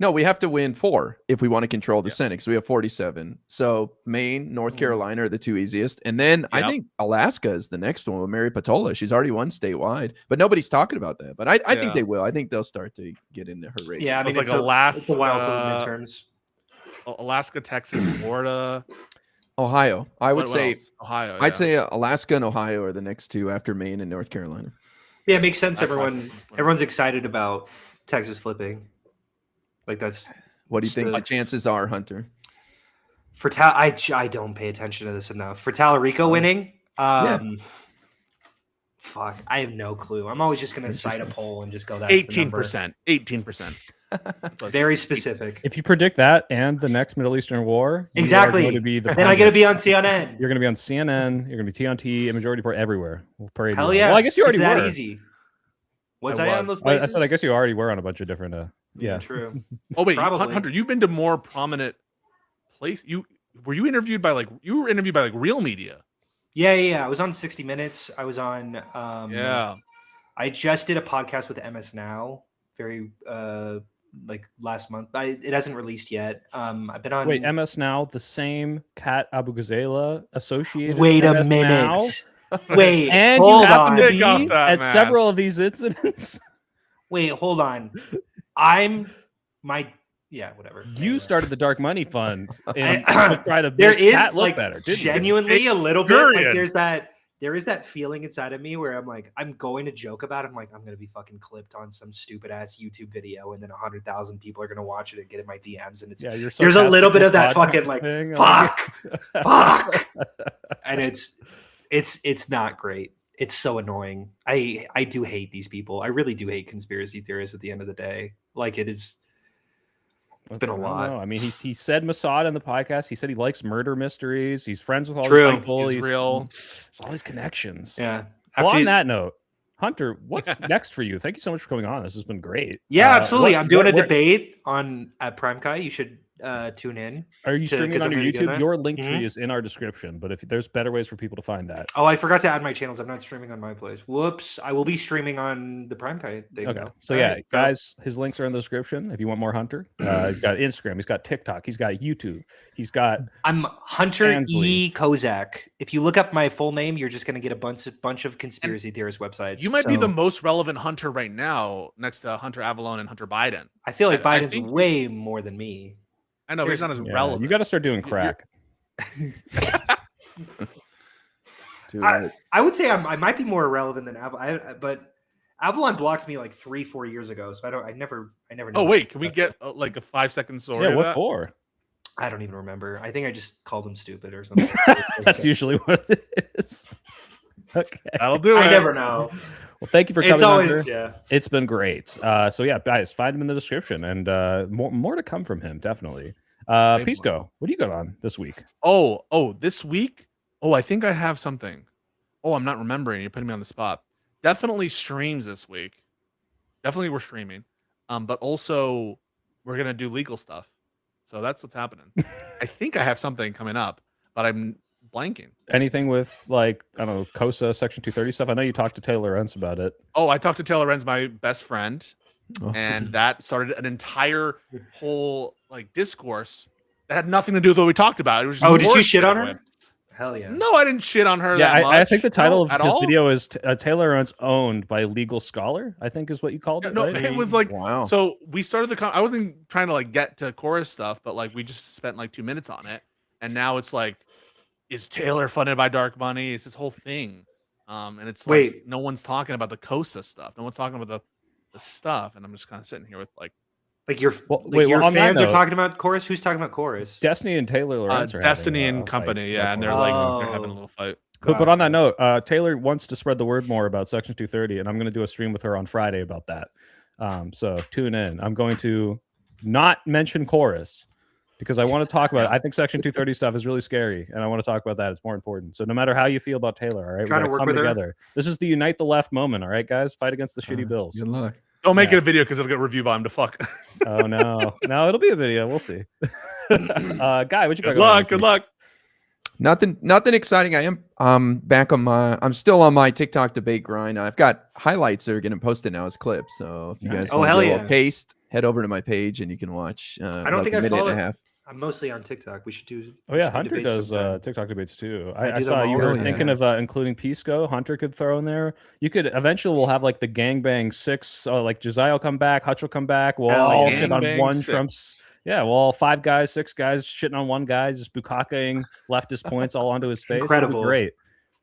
No, we have to win 4 if we want to control the Senate, because we have 47. So Maine, North Carolina are the 2 easiest. And then I think Alaska is the next one with Mary Patola. She's already won statewide, but nobody's talking about that. But I think they will. I think they'll start to get into her race. Yeah, I mean, it's it's Alaska, a while till the midterms. Alaska, Texas, Florida, Ohio. I would say Ohio. I'd say Alaska and Ohio are the next 2 after Maine and North Carolina. Yeah, it makes sense. Everyone's excited about Texas flipping. Like that's. What do you think the chances are, Hunter? For I don't pay attention to this enough. For Tallarico winning, fuck, I have no clue. I'm always just gonna cite a poll and just go that 18%. 18%. Very specific. If you predict that and the next Middle Eastern war, exactly, going to be the then I got to be on CNN. You're going to be on CNN. You're going to be TNT, a majority report everywhere. We'll Hell yeah! Well, I guess you already it's that were. Easy. Was I on those places? I said I guess you already were on a bunch of different. Yeah, true. Oh wait, Hunter, you've been to more prominent place. Were you interviewed by real media? Yeah. I was on 60 Minutes. I was on. I just did a podcast with MS Now. Very like last month. It hasn't released yet. I've been on. Wait, MS Now, the same Kat Abu Ghazala associated. Wait a MS minute. Now? Wait, and hold you happen on. to be at several of these incidents. Wait, hold on. Whatever. You started the Dark Money Fund and try to there make is Kat look like better. Genuinely a little bit. Like there is that feeling inside of me where I'm like, I'm going to joke about it. I'm like, I'm gonna be fucking clipped on some stupid ass YouTube video, and then 100,000 people are gonna watch it and get in my DMs, and it's there's a little bit of that fucking like fuck, and it's not great. It's so annoying. I do hate these people. I really do hate conspiracy theorists at the end of the day. Like it is. It's been a lot. I mean, he said Mossad in the podcast. He said he likes murder mysteries. He's friends with all True. these people. Israel. He's all these connections. Yeah. Well, After- on that note, Hunter, what's next for you? Thank you so much for coming on. This has been great. Yeah, absolutely. I'm doing a what- debate on at Prime Kai. You should tune in. Are you to- streaming 'cause on I'm your gonna be doing YouTube? that. Your link tree Mhm. is in our description, but if there's better ways for people to find that. Oh, I forgot to add my channels. I'm not streaming on my place. Whoops. I will be streaming on the Prime Kai thing. Okay. Though. So All yeah, right, guys, his links are in the description if you want more Hunter. He's got Instagram, he's got TikTok, he's got YouTube, he's got I'm Hunter Ansley. E. Kozak. If you look up my full name, you're just going to get a bunch of conspiracy theorist websites. You might be So the most relevant Hunter right now, next to Hunter Avalon and Hunter Biden. I feel like I Biden's think- way more than me. I know, but he's not as yeah, relevant. you got to start doing crack. Too I, late. I would say I might be more irrelevant than Avalon, but Avalon blocked me like 3-4 years ago. So I never. Oh wait, can we get like a 5-second story? Yeah, of what that? for? I don't even remember. I think I just called him stupid or something. That's usually what it is. Okay. That'll do it. I never know. Well, thank you for coming. It's always Hunter. yeah. It's been great. So yeah, guys, find him in the description, and more to come from him, definitely. Pisco, what do you got on this week? Oh, this week? Oh, I think I have something. Oh, I'm not remembering. You're putting me on the spot. Definitely streams this week. Definitely we're streaming. But also we're gonna do legal stuff. So that's what's happening. I think I have something coming up, but I'm blanking. Anything with like, I don't know, COSA Section 230 stuff? I know you talked to Taylor Rentz about it. Oh, I talked to Taylor Renz, my best friend, Oh. and that started an entire whole like discourse that had nothing to do with what we talked about. It was just Oh, did you more shit on anyway. her? Hell yeah. No, I didn't shit on her. Yeah, that much. I think the title No, of at his all. video is Taylor Rentz owned by legal scholar, I think is what you called it. No, right? it was like Wow. so we started the I wasn't trying to like get to chorus stuff, but like we just spent like 2 minutes on it, and now it's like, is Taylor funded by dark money? It's this whole thing, and it's like Wait. no one's talking about the COSA stuff. No one's talking about the stuff, and I'm just kind of sitting here with like Like your Well, like wait, your well, on that fans are note- talking about chorus. Who's talking about chorus? Destiny and Taylor Lawrence are Destiny having, and a Company, fight. yeah, and they're like they're having a little fight. But on that note, Taylor wants to spread the word more about Section 230, and I'm going to do a stream with her on Friday about that. So tune in. I'm going to not mention chorus because I want to talk about it. I think Section 230 stuff is really scary, and I want to talk about that. It's more important. So no matter how you feel about Taylor, all right, Trying we're to going work come with her? together. This is the unite the left moment, all right, guys? Fight against the shitty bills. Good luck. Don't make Yeah. it a video because it'll get review bombed to fuck. Oh no, no, it'll be a video. We'll see. Guy, what you got? Good luck. Good luck. Nothing exciting. I am back on I'm still on my TikTok debate grind. I've got highlights that are getting posted now as clips. So if you guys Nice. Oh, want hell to get a yeah. little taste, head over to my page and you can watch don't like think a I minute follow- and a half. I'm mostly on TikTok. We should do. Oh we yeah, should do Hunter debates does sometime. TikTok debates too. I I do saw them you all were the thinking time. of including Pisco. Hunter could throw in there. You could eventually we'll have like the gangbang 6. Like Josiah will come back, Hutch will come back. We'll Hell all yeah. shit on Gangbang one 6. Trump's. Yeah, well, all 5 guys, 6 guys shitting on one guy, just bukakaing leftist points all onto his face. It'll be Incredible. great.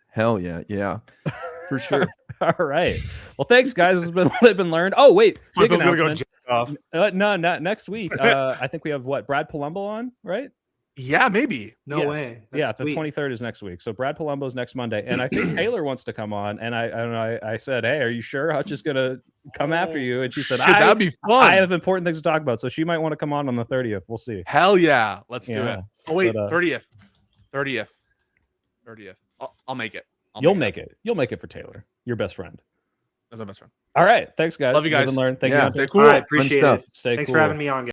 Hell yeah, yeah, for sure. All right. Well, thanks, guys. It's been learned. Oh wait, big Michael's gonna go announcement. jack off. No, not next week. I think we have what Brad Palumbo on, right? Yeah, maybe. No Yes. way. That's Yeah, the sweet. 23rd is next week. So Brad Palumbo's next Monday, and I think Taylor wants to come on. And I said, hey, are you sure Hutch is gonna come after you? And she said, Shit, that'd be fun. I have important things to talk about, so she might want to come on the 30th. We'll see. Hell yeah, let's do Yeah. it. Oh wait, But, 30th. I'll make it. You'll make it. You'll make it for Taylor, your best friend. That's my best friend. All right, thanks, guys. Love you Live guys. and learn. Thank Yeah. you. Hunter. Stay cool. All right, appreciate stuff. it. Stay Thanks cool. for having me on, guys.